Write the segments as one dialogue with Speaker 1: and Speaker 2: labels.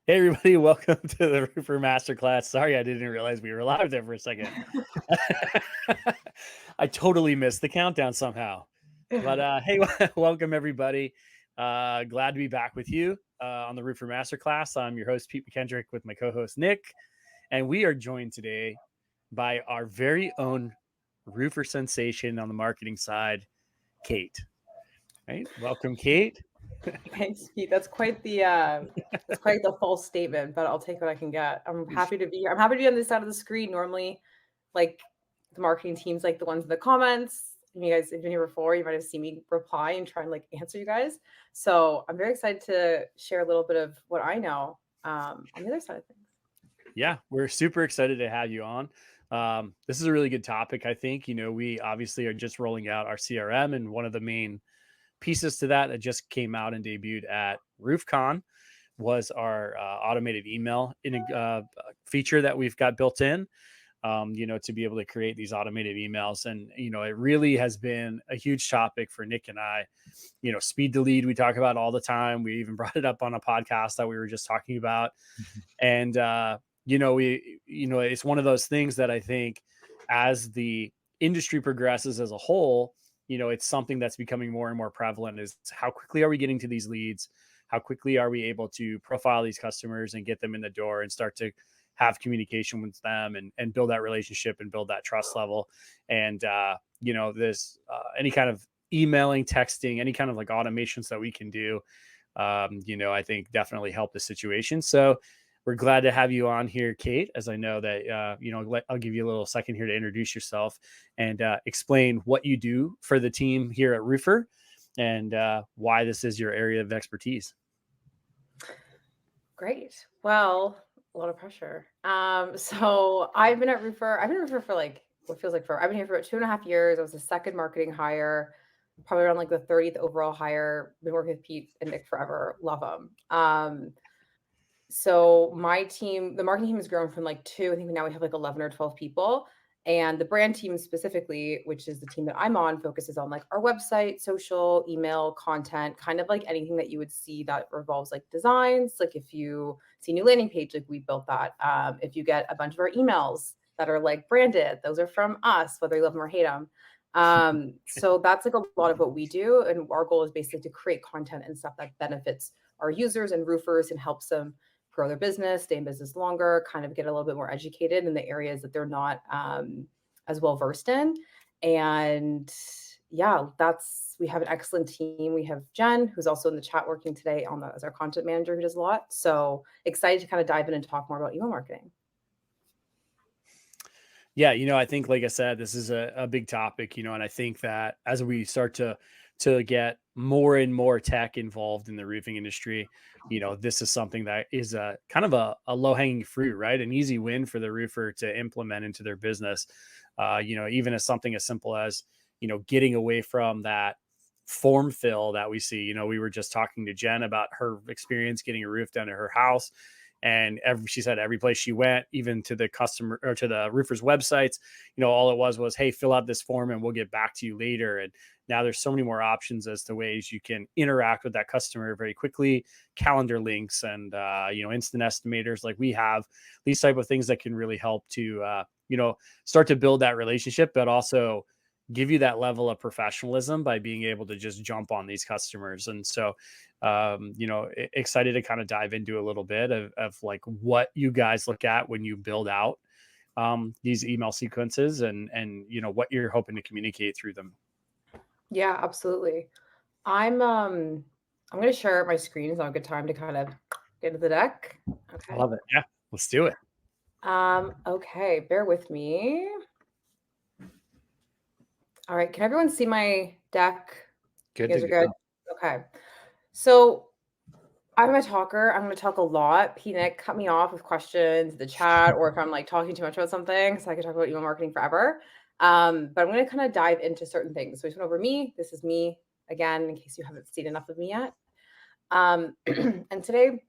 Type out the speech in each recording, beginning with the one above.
Speaker 1: Hey everybody, welcome to the Roofr Masterclass. Sorry, I didn't realize we were live there for a second. I totally missed the countdown somehow. But hey, welcome everybody. Glad to be back with you on the Roofr Masterclass. I'm your host, Pete McKendrick, with my co-host Nick, and we are joined today by our very own roofer sensation on the marketing side, Kate. Right? Welcome, Kate.
Speaker 2: Thanks, Pete. That's quite the false statement, but I'll take what I can get. I'm happy to be here. I'm happy to be on this side of the screen. Normally, like the marketing team's like the ones in the comments. And you guys have been here before. You might have seen me reply and try and like answer you guys. So I'm very excited to share a little bit of what I know on the other side of things.
Speaker 1: Yeah, we're super excited to have you on. This is a really good topic, I think. We obviously are just rolling out our CRM, and one of the main pieces to that just came out and debuted at RoofCon was our automated email feature that we've got built in. To be able to create these automated emails. And, it really has been a huge topic for Nick and I. Speed to lead, we talk about all the time. We even brought it up on a podcast that we were just talking about. And, it's one of those things that I think as the industry progresses as a whole, it's something that's becoming more and more prevalent is how quickly are we getting to these leads? How quickly are we able to profile these customers and get them in the door and start to have communication with them and build that relationship and build that trust level. And, any kind of emailing, texting, any kind of like automations that we can do, I think definitely help the situation. So we're glad to have you on here, Kate, as I know that, I'll give you a little second here to introduce yourself and explain what you do for the team here at Roofr and why this is your area of expertise.
Speaker 2: Great. Well, a lot of pressure. So I've been at Roofr. I've been at Roofr for like what feels like forever. I've been here for about 2.5 years. I was the second marketing hire, probably around like the 30th overall hire. Been working with Pete and Nick forever. Love them. So my team, the marketing team has grown from like 2, I think now we have like 11 or 12 people. And the brand team specifically, which is the team that I'm on, focuses on like our website, social, email, content, kind of like anything that you would see that revolves like designs. Like if you see a new landing page, like we built that. If you get a bunch of our emails that are like branded, those are from us, whether you love them or hate them. So that's like a lot of what we do. And our goal is basically to create content and stuff that benefits our users and roofers and helps them grow their business, stay in business longer, kind of get a little bit more educated in the areas that they're not as well versed in. And yeah, we have an excellent team. We have Jen, who's also in the chat working today as our content manager, who does a lot. So excited to kind of dive in and talk more about email marketing.
Speaker 1: Yeah, I think, like I said, this is a big topic, and I think that as we start to get more and more tech involved in the roofing industry, this is something that is a kind of a low hanging fruit, right? An easy win for the roofer to implement into their business. Even as something as simple as, getting away from that form fill that we see. We were just talking to Jen about her experience getting a roof done at her house. And she said every place she went, even to the customer or to the roofer's websites, all it was, hey, fill out this form and we'll get back to you later. And now there's so many more options as to ways you can interact with that customer very quickly, calendar links and, instant estimators like we have, these type of things that can really help to, start to build that relationship, but also give you that level of professionalism by being able to just jump on these customers. And so, excited to kind of dive into a little bit of like what you guys look at when you build out these email sequences and, what you're hoping to communicate through them.
Speaker 2: Yeah, absolutely. I'm going to share my screen. It's not a good time to kind of get into the deck. Okay.
Speaker 1: I love it. Yeah, let's do it.
Speaker 2: Okay, bear with me. All right, can everyone see my deck?
Speaker 1: Good.
Speaker 2: You guys are good? Okay. So I'm a talker. I'm going to talk a lot. Nick, cut me off with questions, the chat, or if I'm like talking too much about something, so I could talk about email marketing forever. But I'm going to kind of dive into certain things. So we just went over me. This is me again, in case you haven't seen enough of me yet. And today,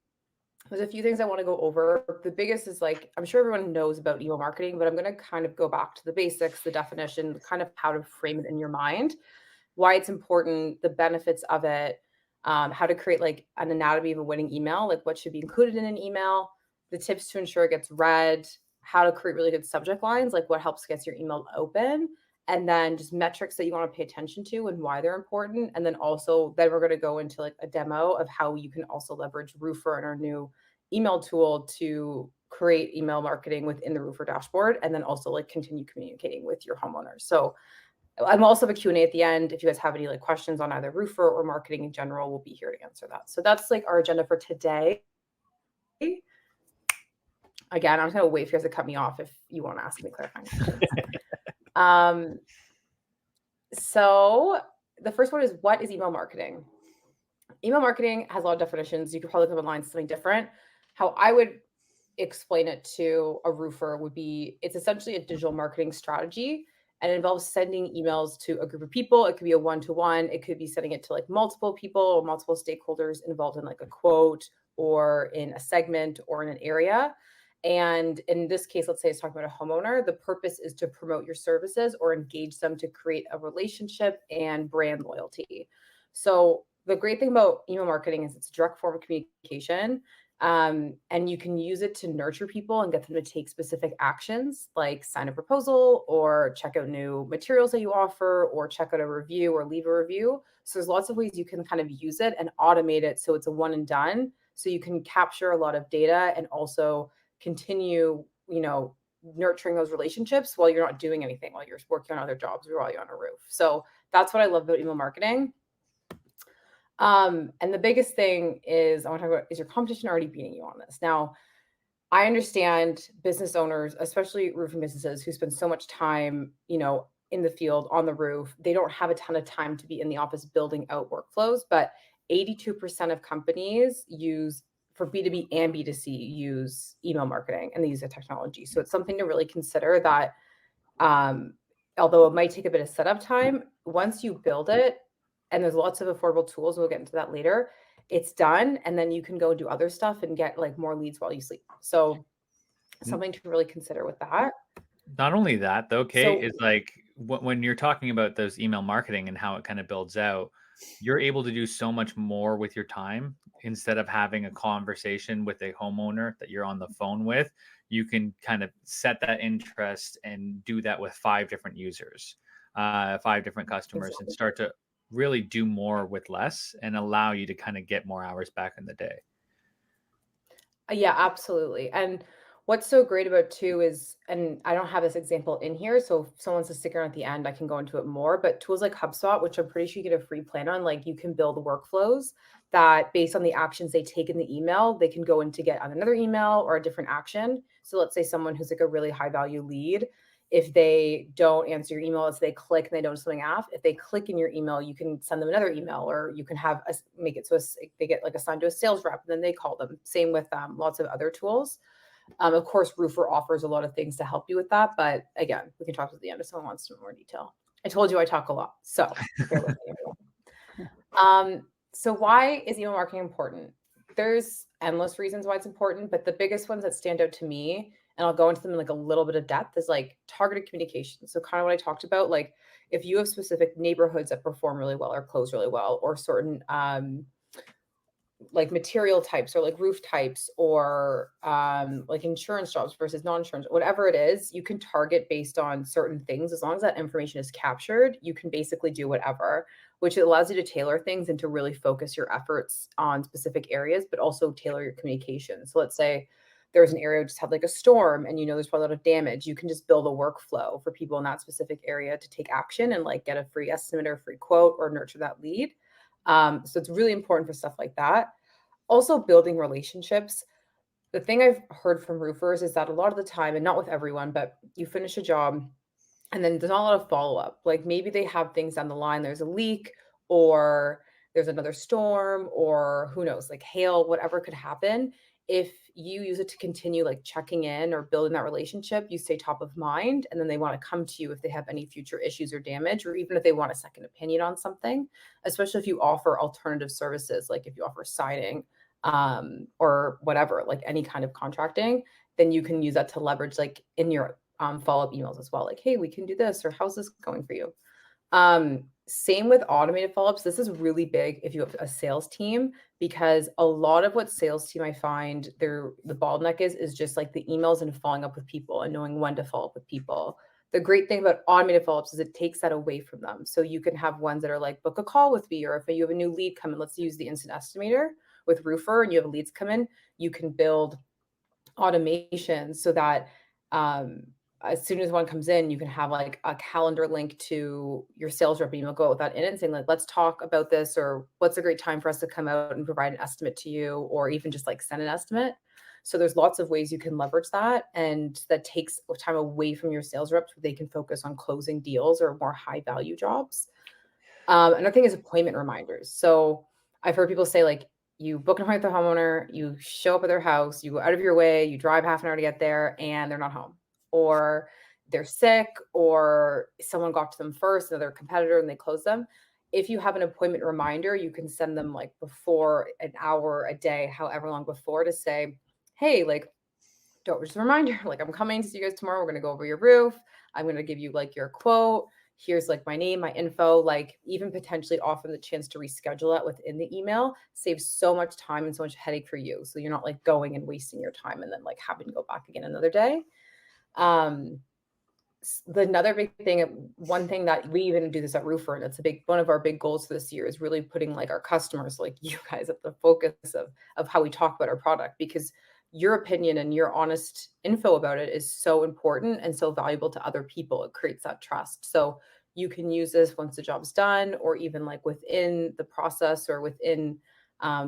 Speaker 2: there's a few things I want to go over. The biggest is like, I'm sure everyone knows about email marketing, but I'm going to kind of go back to the basics, the definition, kind of how to frame it in your mind, why it's important, the benefits of it, how to create like an anatomy of a winning email, like what should be included in an email, the tips to ensure it gets read, how to create really good subject lines, like what helps get your email open, and then just metrics that you want to pay attention to and why they're important. And then also, then we're going to go into like a demo of how you can also leverage Roofr and our new email tool to create email marketing within the Roofr dashboard, and then also like continue communicating with your homeowners. So I'm also have a Q&A at the end. If you guys have any like questions on either Roofr or marketing in general, we'll be here to answer that. So that's like our agenda for today. Again, I'm just gonna wait for you guys to cut me off if you want to ask me clarifying questions. So the first one is, what is email marketing? Email marketing has a lot of definitions. You could probably come online something different. How I would explain it to a roofer would be, it's essentially a digital marketing strategy, and it involves sending emails to a group of people. It could be a one-to-one. It could be sending it to like multiple people or multiple stakeholders involved in like a quote or in a segment or in an area. And in this case, let's say it's talking about a homeowner, the purpose is to promote your services or engage them to create a relationship and brand loyalty. So the great thing about email marketing is it's a direct form of communication. And you can use it to nurture people and get them to take specific actions, like sign a proposal or check out new materials that you offer or check out a review or leave a review. So there's lots of ways you can kind of use it and automate it so it's a one and done. So you can capture a lot of data and also continue, nurturing those relationships while you're not doing anything, while you're working on other jobs or while you're on a roof. So that's what I love about email marketing. And the biggest thing is I want to talk about, is your competition already beating you on this? Now, I understand business owners, especially roofing businesses who spend so much time, in the field on the roof, they don't have a ton of time to be in the office building out workflows, but 82% of companies use, for B2B and B2C, use email marketing and they use the technology. So it's something to really consider that, although it might take a bit of setup time, once you build it, and there's lots of affordable tools, we'll get into that later, it's done. And then you can go do other stuff and get like more leads while you sleep. So something to really consider with that.
Speaker 3: Not only that, though, Kate,
Speaker 2: So
Speaker 3: is like when you're talking about those email marketing and how it kind of builds out, you're able to do so much more with your time. Instead of having a conversation with a homeowner that you're on the phone with, you can kind of set that interest and do that with 5 different users, 5 different customers, and start to really do more with less and allow you to kind of get more hours back in the day.
Speaker 2: Yeah, absolutely. And what's so great about it too is, and I don't have this example in here, so if someone wants to stick around at the end, I can go into it more. But tools like HubSpot, which I'm pretty sure you get a free plan on, like you can build workflows that based on the actions they take in the email, they can go in to get on another email or a different action. So let's say someone who's like a really high value lead, if they don't answer your email, as they click and they don't do something off, if they click in your email, you can send them another email, or you can have us make it so they get like assigned to a sales rep and then they call them. Same with lots of other tools. Of course, Roofr offers a lot of things to help you with that. But again, we can talk at the end if someone wants to know more detail. I told you I talk a lot, so bear with me, everyone. So why is email marketing important? There's endless reasons why it's important, but the biggest ones that stand out to me, and I'll go into them in like a little bit of depth, is like targeted communication. So kind of what I talked about, like if you have specific neighborhoods that perform really well or close really well, or certain like material types or like roof types, or like insurance jobs versus non-insurance, whatever it is, you can target based on certain things. As long as that information is captured, you can basically do whatever, which allows you to tailor things and to really focus your efforts on specific areas, but also tailor your communication. So let's say there's an area just had like a storm and there's probably a lot of damage. You can just build a workflow for people in that specific area to take action and like get a free estimate or a free quote or nurture that lead. So it's really important for stuff like that. Also, building relationships. The thing I've heard from roofers is that a lot of the time, and not with everyone, but you finish a job and then there's not a lot of follow-up. Like maybe they have things down the line, there's a leak or there's another storm or who knows, like hail, whatever could happen. If you use it to continue like checking in or building that relationship, you stay top of mind, and then they want to come to you if they have any future issues or damage, or even if they want a second opinion on something, especially if you offer alternative services, like if you offer siding or whatever, like any kind of contracting, then you can use that to leverage like in your follow-up emails as well. Like, hey, we can do this, or how's this going for you? Same with automated follow-ups. This is really big if you have a sales team, because a lot of what sales team I find the bottleneck is just like the emails and following up with people and knowing when to follow up with people. The great thing about automated follow-ups is it takes that away from them. So you can have ones that are like, book a call with me, or if you have a new lead come in, let's use the instant estimator with Roofr and you have leads come in, you can build automation so that as soon as one comes in, you can have like a calendar link to your sales rep email, go with that in it and saying like, let's talk about this, or what's a great time for us to come out and provide an estimate to you, or even just like send an estimate. So there's lots of ways you can leverage that, and that takes time away from your sales reps where they can focus on closing deals or more high value jobs. Another thing is appointment reminders. So I've heard people say like, you book an appointment with the homeowner, you show up at their house, you go out of your way, you drive half an hour to get there, and they're not home, or they're sick, or someone got to them first, another competitor, and they close them. If you have an appointment reminder, you can send them like before, an hour, a day, however long before, to say, hey, like, don't, just a reminder, like, I'm coming to see you guys tomorrow. We're going to go over your roof. I'm going to give you like your quote. Here's like my name, my info, like even potentially offering the chance to reschedule that within the email saves so much time and so much headache for you. So you're not like going and wasting your time and then like having to go back again another day. Um, Another big thing, one thing that we even do this at Roofr, and it's a big one of our big goals for this year, is really putting like our customers, like you guys, at the focus of how we talk about our product, because your opinion and your honest info about it is so important and so valuable to other people. It creates that trust. So you can use this once the job's done, or even like within the process, or within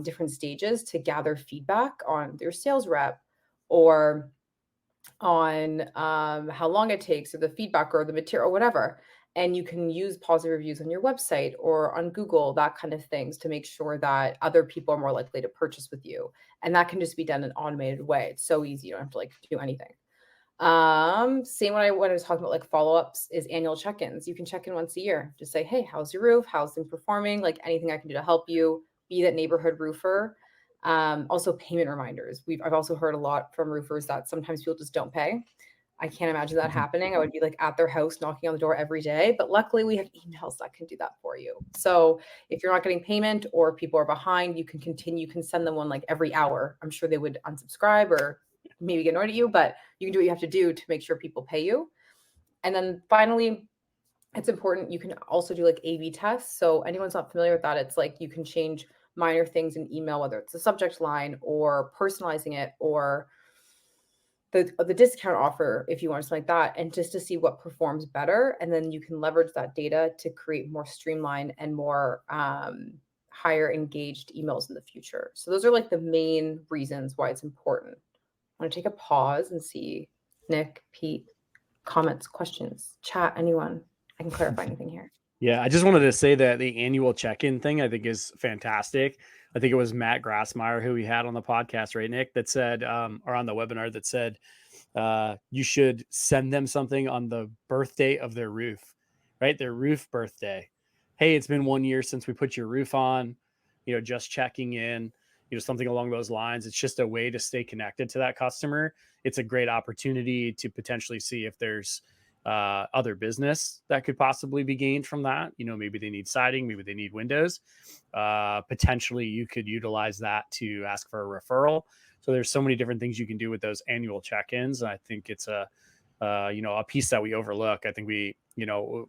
Speaker 2: different stages, to gather feedback on your sales rep, or on how long it takes, or the feedback, or the material, or whatever. And you can use positive reviews on your website or on Google, that kind of things, to make sure that other people are more likely to purchase with you. And that can just be done in an automated way. It's so easy. You don't have to like do anything. Same when I was talking about like follow-ups is annual check-ins. You can check in once a year. Just say, hey, how's your roof? How's things performing? Like anything I can do to help you, be that neighborhood roofer. Also payment reminders. I've also heard a lot from roofers that sometimes people just don't pay. I can't imagine that happening. I would be like at their house knocking on the door every day, but luckily we have emails that can do that for you. So if you're not getting payment or people are behind, you can send them one like every hour. I'm sure they would unsubscribe or maybe get annoyed at you, but you can do what you have to do to make sure people pay you. And then finally, it's important, you can also do like A/B tests. So anyone's not familiar with that, it's like you can change minor things in email, whether it's the subject line or personalizing it, or the discount offer if you want something like that, and just to see what performs better. And then you can leverage that data to create more streamlined and more higher engaged emails in the future. So those are like the main reasons why it's important. I want to take a pause and see, Nick, Pete, comments, questions, chat, anyone. I can clarify anything here.
Speaker 1: Yeah, I just wanted to say that the annual check-in thing I think is fantastic. I think it was Matt Grassmeyer who we had on the podcast, right, Nick, that said, or on the webinar, that said, you should send them something on the birthday of their roof, right? Their roof birthday. Hey, it's been 1 year since we put your roof on, just checking in, something along those lines. It's just a way to stay connected to that customer. It's a great opportunity to potentially see if there's other business that could possibly be gained from that. Maybe they need siding, maybe they need windows. Potentially you could utilize that to ask for a referral. So there's so many different things you can do with those annual check-ins. And I think it's a piece that we overlook. I think we,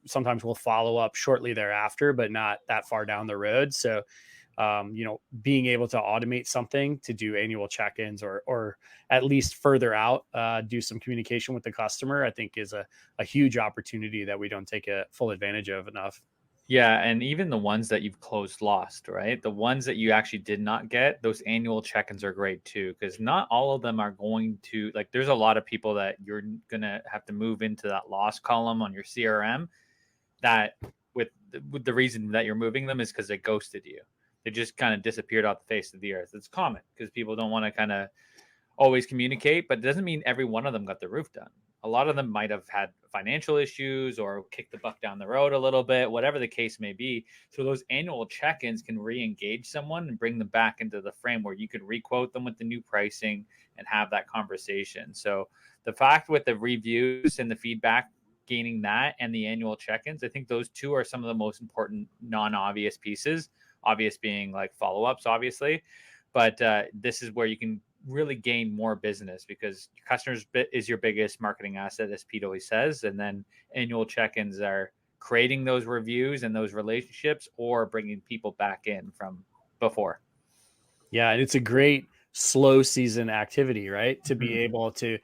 Speaker 1: sometimes we'll follow up shortly thereafter, but not that far down the road. So being able to automate something to do annual check-ins, or at least further out, do some communication with the customer, I think is a huge opportunity that we don't take a full advantage of enough.
Speaker 3: Yeah, and even the ones that you've closed lost, right? The ones that you actually did not get, those annual check-ins are great too, because not all of them are going to, like, there's a lot of people that you're gonna have to move into that loss column on your CRM, that with the reason that you're moving them is because they ghosted you. They just kind of disappeared off the face of the earth. It's common because people don't want to kind of always communicate, but it doesn't mean every one of them got the roof done. A lot of them might have had financial issues or kicked the buck down the road a little bit, whatever the case may be. So those annual check-ins can re-engage someone and bring them back into the frame where you could re-quote them with the new pricing and have that conversation. So the fact with the reviews and the feedback gaining that and the annual check-ins. I think those two are some of the most important non-obvious pieces, obvious being like follow-ups, obviously. But this is where you can really gain more business, because your customers is your biggest marketing asset, as Pete always says. And then annual check-ins are creating those reviews and those relationships, or bringing people back in from before.
Speaker 1: Yeah, and it's a great slow season activity, right? To be
Speaker 3: Mhm.
Speaker 1: able to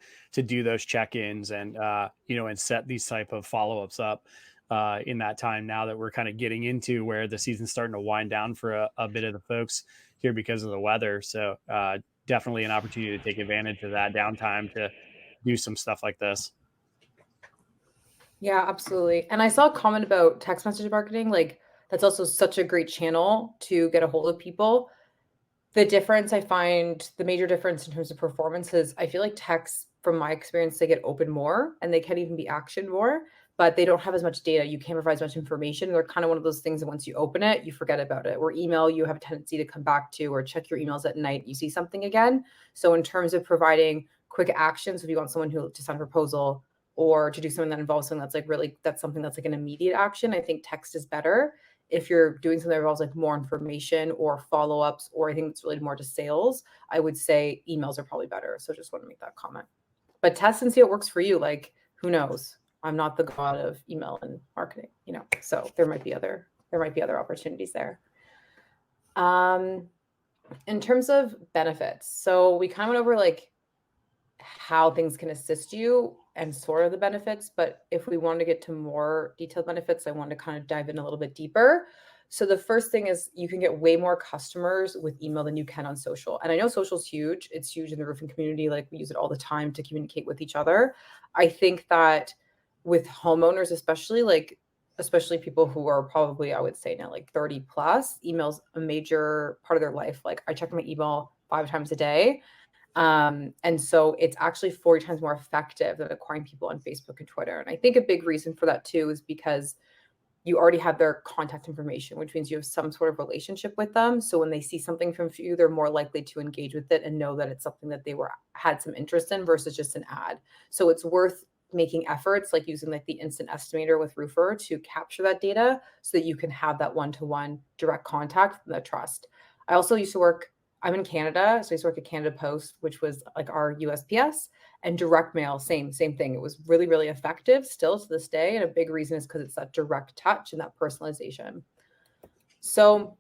Speaker 1: do those check-ins and and set these type of follow-ups up in that time, now that we're kind of getting into where the season's starting to wind down for a bit of the folks here because of the weather. So definitely an opportunity to take advantage of that downtime to do some stuff like this.
Speaker 2: Yeah, absolutely. And I saw a comment about text message marketing. Like, that's also such a great channel to get a hold of people. The difference I find, the major difference in terms of performance is I feel like texts, from my experience, they get open more and they can even be actioned more, but they don't have as much data. You can't provide as much information. They're kind of one of those things that once you open it, you forget about it. Or email, you have a tendency to come back to, or check your emails at night, you see something again. So in terms of providing quick actions, if you want someone who to send a proposal or to do something that involves something that's like really, that's something that's like an immediate action, I think text is better. If you're doing something that involves like more information or follow-ups, or I think it's related more to sales, I would say emails are probably better. So just want to make that comment. But test and see what works for you. Like, who knows? I'm not the god of email and marketing, so there might be other opportunities there. In terms of benefits, so we kind of went over like how things can assist you and sort of the benefits. But if we want to get to more detailed benefits, I want to kind of dive in a little bit deeper. So the first thing is you can get way more customers with email than you can on social. And I know social is huge. It's huge in the roofing community. Like, we use it all the time to communicate with each other. I think that with homeowners, especially people who are probably, I would say now, like 30 plus, email's a major part of their life. Like, I check my email 5 times a day. And so it's actually 40 times more effective than acquiring people on Facebook and Twitter. And I think a big reason for that too is because you already have their contact information, which means you have some sort of relationship with them. So when they see something from you, they're more likely to engage with it and know that it's something that they had some interest in versus just an ad. So it's worth making efforts, like using like the instant estimator with Roofr, to capture that data so that you can have that one-to-one direct contact and that trust. I also used to work, I'm in Canada, so I used to work at Canada Post, which was like our USPS, and direct mail, same thing. It was really, really effective still to this day. And a big reason is because it's that direct touch and that personalization. So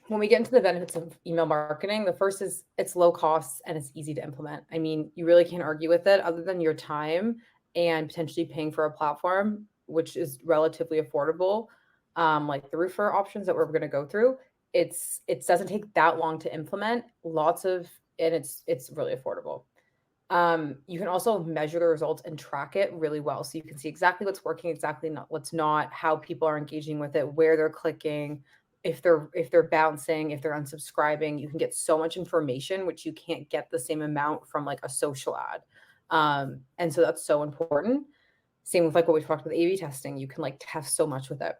Speaker 2: when we get into the benefits of email marketing, the first is it's low cost and it's easy to implement. I mean, you really can't argue with it, other than your time and potentially paying for a platform, which is relatively affordable. Like the Roofr options that we're going to go through, it doesn't take that long to implement. And it's really affordable. You can also measure the results and track it really well. So you can see exactly what's working, exactly what's not, how people are engaging with it, where they're clicking, if they're bouncing, if they're unsubscribing. You can get so much information, which you can't get the same amount from like a social ad. And so that's so important. Same with like what we talked about, A/B testing. You can like test so much with it.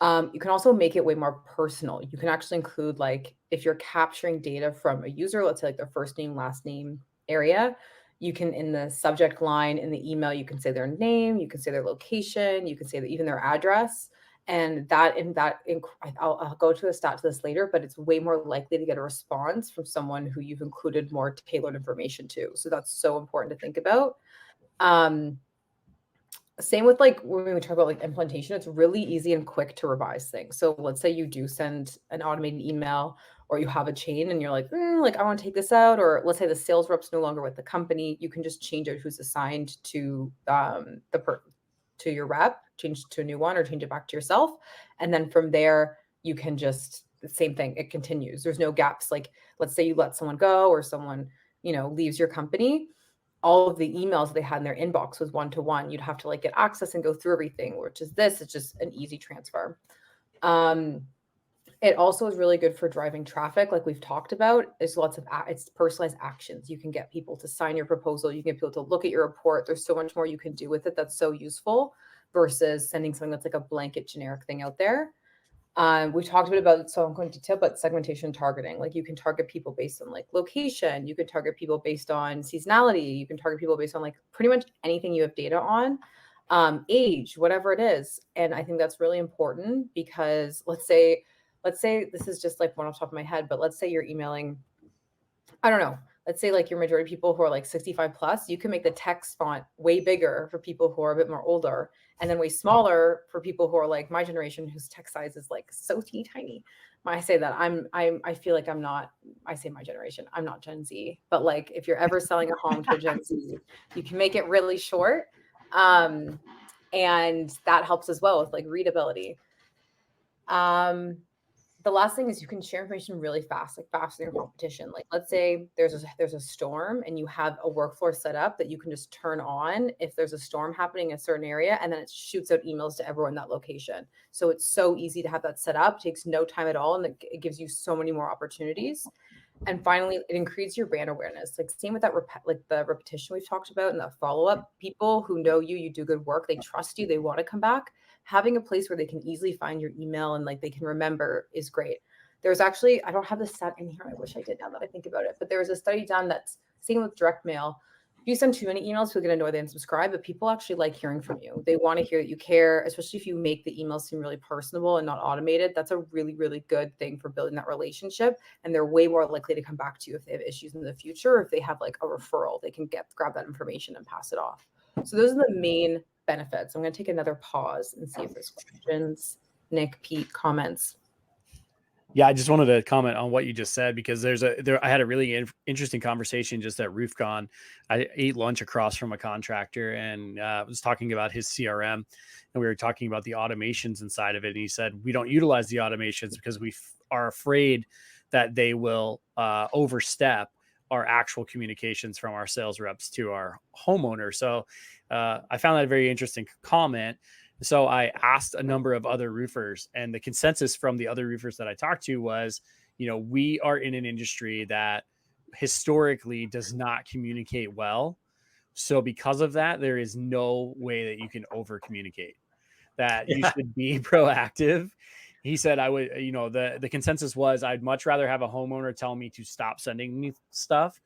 Speaker 2: You can also make it way more personal. You can actually include, like, if you're capturing data from a user, let's say like their first name, last name area, you can, in the subject line in the email, you can say their name, you can say their location, you can say that even their address. And I'll go to a stat to this later, but it's way more likely to get a response from someone who you've included more tailored information to. So that's so important to think about. Same with like when we talk about like implementation, it's really easy and quick to revise things. So let's say you do send an automated email, or you have a chain and you're like, like, I want to take this out. Or let's say the sales rep's no longer with the company. You can just change out who's assigned to to your rep, change to a new one, or change it back to yourself. And then from there, you can just, the same thing, it continues. There's no gaps. Like, let's say you let someone go, or someone, leaves your company, all of the emails they had in their inbox was one-to-one. You'd have to like get access and go through everything, which is this. It's just an easy transfer. It also is really good for driving traffic. Like we've talked about, there's lots of, it's personalized actions. You can get people to sign your proposal. You can get people to look at your report. There's so much more you can do with it that's so useful versus sending something that's like a blanket generic thing out there. We talked a bit about, so I'm going to detail about segmentation and targeting. Like, you can target people based on like location. You can target people based on seasonality. You can target people based on like pretty much anything you have data on. age, whatever it is. And I think that's really important because let's say this is just like one off the top of my head, but let's say you're emailing, I don't know. Let's say like your majority of people who are like 65 plus, you can make the text font way bigger for people who are a bit more older, and then way smaller for people who are like my generation, whose text size is like so teeny tiny. When I say that, I feel like I'm not, I say my generation, I'm not Gen Z, but like if you're ever selling a home to a Gen Z, you can make it really short. Um, and that helps as well with like readability. Um, the last thing is you can share information really fast, like faster than your competition. Like let's say there's a storm and you have a workflow set up that you can just turn on if there's a storm happening in a certain area, and then it shoots out emails to everyone in that location. So it's so easy to have that set up, takes no time at all, and it gives you so many more opportunities. And finally, it increases your brand awareness. Like same with that, like the repetition we've talked about and the follow up. People who know you do good work, they trust you, they want to come back. Having a place where they can easily find your email and like they can remember is great. There's actually, I don't have the stat in here. I wish I did now that I think about it. But there was a study done that's same with direct mail. If you send too many emails, people get annoyed, they unsubscribe, but people actually like hearing from you. They want to hear that you care, especially if you make the emails seem really personable and not automated. That's a really, really good thing for building that relationship. And they're way more likely to come back to you if they have issues in the future, or if they have like a referral, they can grab that information and pass it off. So those are the main benefits. I'm going to take another pause and see if there's questions. Nick, Pete, comments.
Speaker 1: Yeah, I just wanted to comment on what you just said because I had a really interesting conversation just at RoofCon. I ate lunch across from a contractor and was talking about his CRM, and we were talking about the automations inside of it. And he said we don't utilize the automations because we are afraid that they will overstep our actual communications from our sales reps to our homeowner. So I found that a very interesting comment. So I asked a number of other roofers, and the consensus from the other roofers that I talked to was, we are in an industry that historically does not communicate well. So because of that, there is no way that you can over communicate, that you
Speaker 3: Yeah.
Speaker 1: should be proactive. He said, I would, the consensus was I'd much rather have a homeowner tell me to stop sending me stuff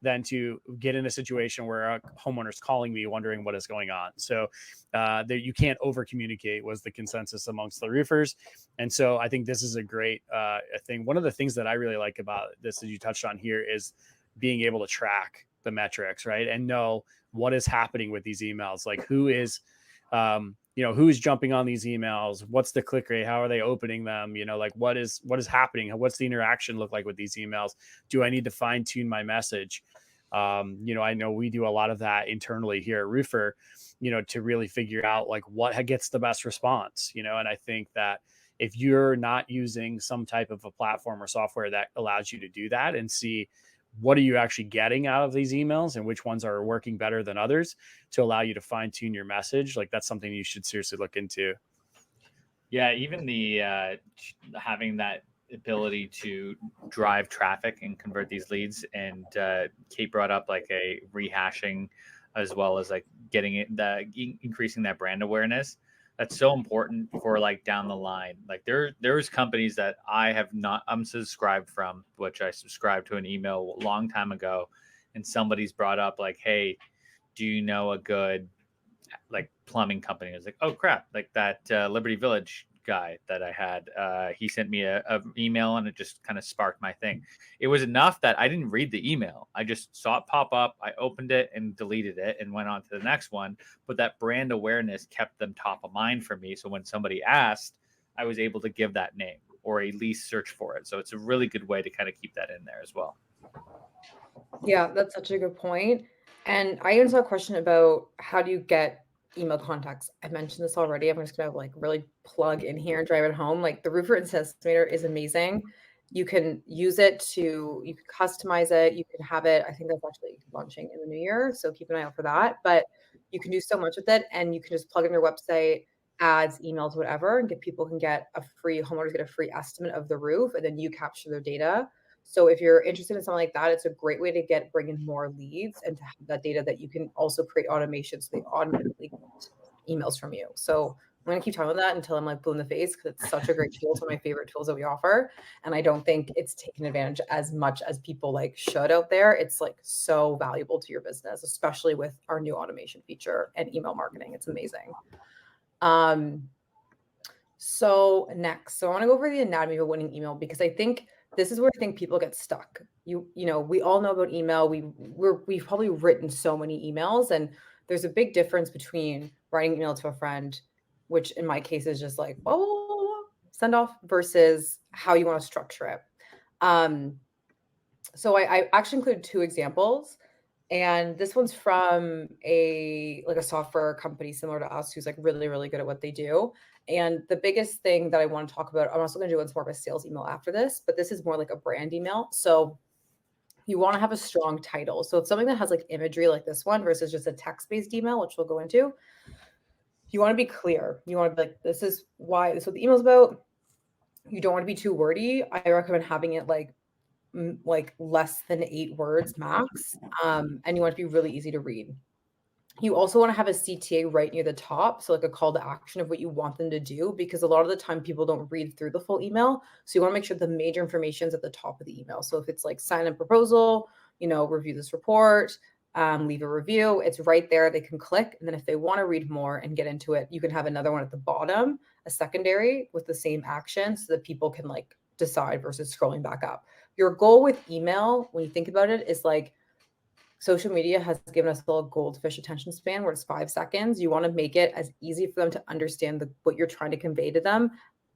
Speaker 1: than to get in a situation where a homeowner's calling me wondering what is going on. So that you can't over communicate was the consensus amongst the roofers. And so I think this is a great thing. One of the things that I really like about this, as you touched on here, is being able to track the metrics, right? And know what is happening with these emails, like who is, who's jumping on these emails, what's the click rate, how are they opening them, like what is happening, what's the interaction look like with these emails, do I need to fine tune my message? I know we do a lot of that internally here at Roofr, to really figure out like what gets the best response, and I think that if you're not using some type of a platform or software that allows you to do that and see what are you actually getting out of these emails and which ones are working better than others to allow you to fine tune your message, like that's something you should seriously look into.
Speaker 3: Yeah, even the having that ability to drive traffic and convert these leads, and Kate brought up like a rehashing, as well as like getting it, increasing that brand awareness. That's so important for like down the line. Like there's companies that I have not unsubscribed from, which I subscribed to an email a long time ago, and somebody's brought up like, hey, do you know a good like plumbing company? I was like, oh crap, like that Liberty Village guy that I had, he sent me a email, and it just kind of sparked my thing. It was enough that I didn't read the email. I just saw it pop up. I opened it and deleted it and went on to the next one. But that brand awareness kept them top of mind for me. So when somebody asked, I was able to give that name or at least search for it. So it's a really good way to kind of keep that in there as well.
Speaker 2: Yeah, that's such a good point. And I answered a question about how do you get email contacts. I mentioned this already. I'm just gonna like really plug in here and drive it home. Like the Roofr Estimator is amazing. You can use it you can customize it, you can have it. I think that's actually launching in the new year, so keep an eye out for that. But you can do so much with it, and you can just plug in your website, ads, emails, whatever, and homeowners get a free estimate of the roof, and then you capture their data. So if you're interested in something like that, it's a great way to bring in more leads and to have that data that you can also create automation so they automatically get emails from you. So I'm gonna keep talking about that until I'm like blue in the face because it's such a great tool. It's one of my favorite tools that we offer. And I don't think it's taken advantage as much as people like should out there. It's like so valuable to your business, especially with our new automation feature and email marketing. It's amazing. So next, I want to go over the anatomy of a winning email because I think this is where I think people get stuck. You know, we all know about email. We've probably written so many emails, and there's a big difference between writing an email to a friend, which in my case is just like, oh, send off, versus how you want to structure it. So I actually included 2 examples, and this one's from a software company similar to us who's like really, really good at what they do. And the biggest thing that I want to talk about, I'm also going to do it's more of a sales email after this, but this is more like a brand email. So you want to have a strong title. So it's something that has like imagery like this one versus just a text-based email, which we'll go into. You want to be clear. You want to be like, this is what the email's about. You don't want to be too wordy. I recommend having it like less than 8 words max. And you want it to be really easy to read. You also want to have a CTA right near the top. So like a call to action of what you want them to do, because a lot of the time people don't read through the full email. So you want to make sure the major information is at the top of the email. So if it's like sign a proposal, review this report, leave a review, it's right there. They can click. And then if they want to read more and get into it, you can have another one at the bottom, a secondary with the same action so that people can like decide versus scrolling back up. Your goal with email, when you think about it, is like social media has given us a goldfish attention span where it's 5 seconds. You want to make it as easy for them to understand what you're trying to convey to them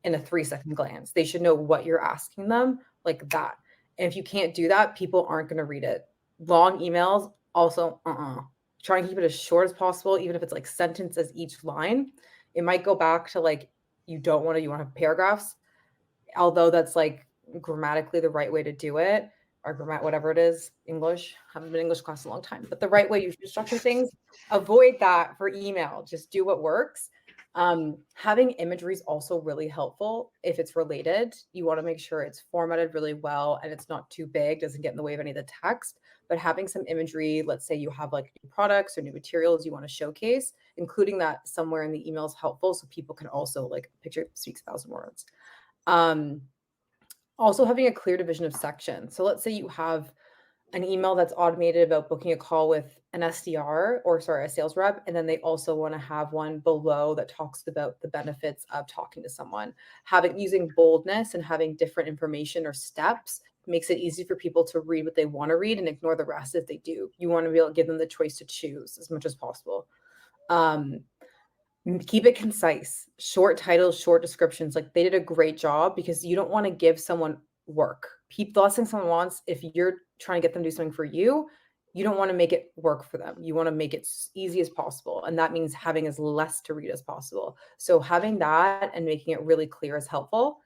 Speaker 2: in a 3-second glance. They should know what you're asking them like that. And if you can't do that, people aren't going to read it. Long emails also, try and keep it as short as possible, even if it's like sentences each line. It might go back to like, you want to have paragraphs, although that's like grammatically the right way to do it, or whatever it is, English. Haven't been in English class in a long time, but the right way you should structure things. Avoid that for email. Just do what works. Having imagery is also really helpful if it's related. You want to make sure it's formatted really well and it's not too big, doesn't get in the way of any of the text. But having some imagery, let's say you have like new products or new materials you want to showcase, including that somewhere in the email is helpful so people can also like picture speaks 1,000 words. Also having a clear division of sections. So let's say you have an email that's automated about booking a call with an SDR a sales rep. And then they also want to have one below that talks about the benefits of talking to someone. Using boldness and having different information or steps makes it easy for people to read what they want to read and ignore the rest if they do. You want to be able to give them the choice to choose as much as possible. Keep it concise, short titles, short descriptions. Like they did a great job because you don't want to give someone work. The last thing someone wants, if you're trying to get them to do something for you, you don't want to make it work for them. You want to make it as easy as possible. And that means having as less to read as possible. So having that and making it really clear is helpful.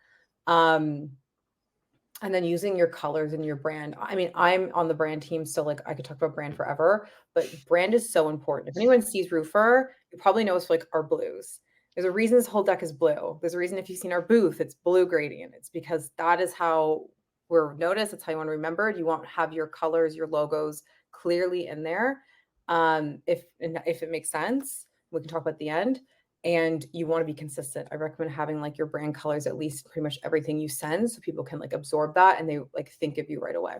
Speaker 2: And then using your colors and your brand. I mean, I'm on the brand team, so like I could talk about brand forever, but brand is so important. If anyone sees Roofr, you probably know it's like our blues. There's a reason this whole deck is blue. There's a reason if you've seen our booth, it's blue gradient. It's because that is how we're noticed. That's how you want to remember. You want to have your colors, your logos clearly in there. If it makes sense, we can talk about the end. And you want to be consistent. I recommend having like your brand colors at least pretty much everything you send so people can like absorb that and they like think of you right away.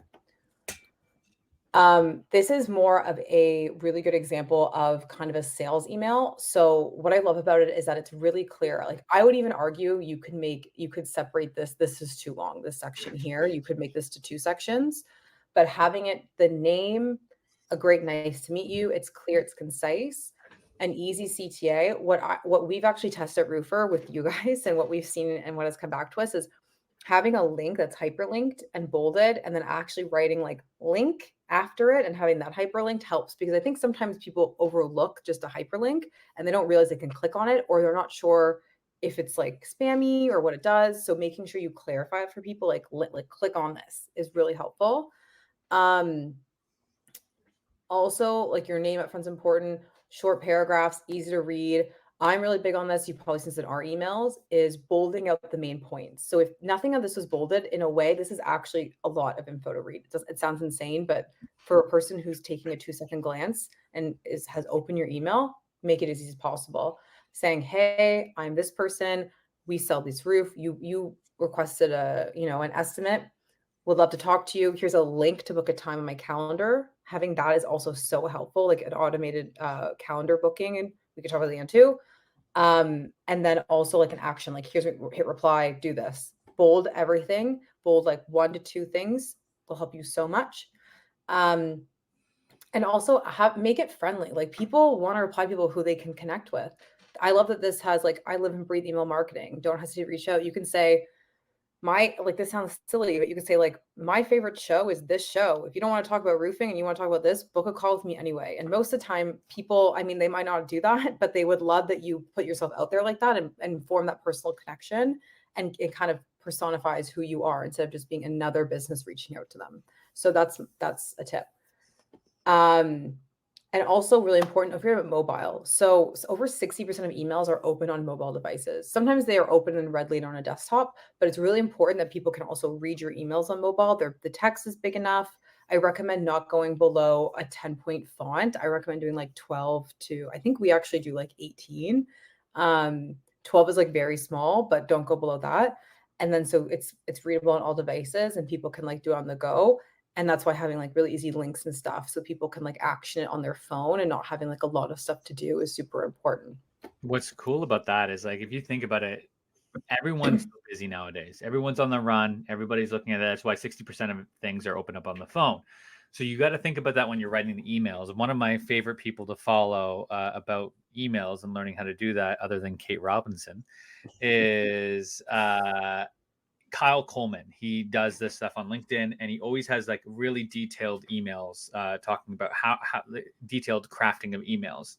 Speaker 2: This is more of a really good example of kind of a sales email. So what I love about it is that it's really clear. Like I would even argue you could separate this. This is too long, this section here. You could make this to 2 sections, but having it, the name, a great nice to meet you. It's clear, it's concise. An easy CTA. What we've actually tested at Roofr with you guys and what we've seen and what has come back to us is having a link that's hyperlinked and bolded and then actually writing like link after it and having that hyperlinked helps, because I think sometimes people overlook just a hyperlink and they don't realize they can click on it, or they're not sure if it's like spammy or what it does. So making sure you clarify it for people, like click on this is really helpful. Also, like your name up front's important. Short paragraphs, easy to read. I'm really big on this. You've probably seen this in our emails, is bolding out the main points. So if nothing of this was bolded, in a way, this is actually a lot of info to read. It sounds insane, but for a person who's taking a 2-second glance and has opened your email, make it as easy as possible. saying, hey, I'm this person. We sell this roof. You requested an estimate. Would love to talk to you. Here's a link to book a time on my calendar. Having that is also so helpful, like an automated calendar booking. And we could talk about the end too. And then also like an action, like hit reply, do this. Bold everything, bold like 1 to 2 things will help you so much. Um, and also make it friendly. Like people want to reply to people who they can connect with. I love that this has like, I live and breathe email marketing. Don't hesitate to reach out. You can say, this sounds silly, but you could say like, my favorite show is this show. If you don't want to talk about roofing and you want to talk about this, book a call with me anyway. And most of the time people, I mean, they might not do that, but they would love that you put yourself out there like that and form that personal connection. And it kind of personifies who you are instead of just being another business reaching out to them. So that's a tip. And also really important, if you're about mobile. So over 60% of emails are open on mobile devices. Sometimes they are open and read later on a desktop, but it's really important that people can also read your emails on mobile. The text is big enough. I recommend not going below a 10-point font. I recommend doing like 12 to, I think we actually do like 18. 12 is like very small, but don't go below that. And then so it's readable on all devices and people can like do it on the go. And that's why having like really easy links and stuff so people can like action it on their phone and not having like a lot of stuff to do is super important.
Speaker 3: What's cool about that is like if you think about it, everyone's so busy nowadays. Everyone's on the run. Everybody's looking at it. That's why 60% of things are open up on the phone. So you got to think about that when you're writing the emails. One of my favorite people to follow about emails and learning how to do that, other than Kate Robinson, is Kyle Coleman. He does this stuff on LinkedIn, and he always has like really detailed emails talking about how detailed crafting of emails.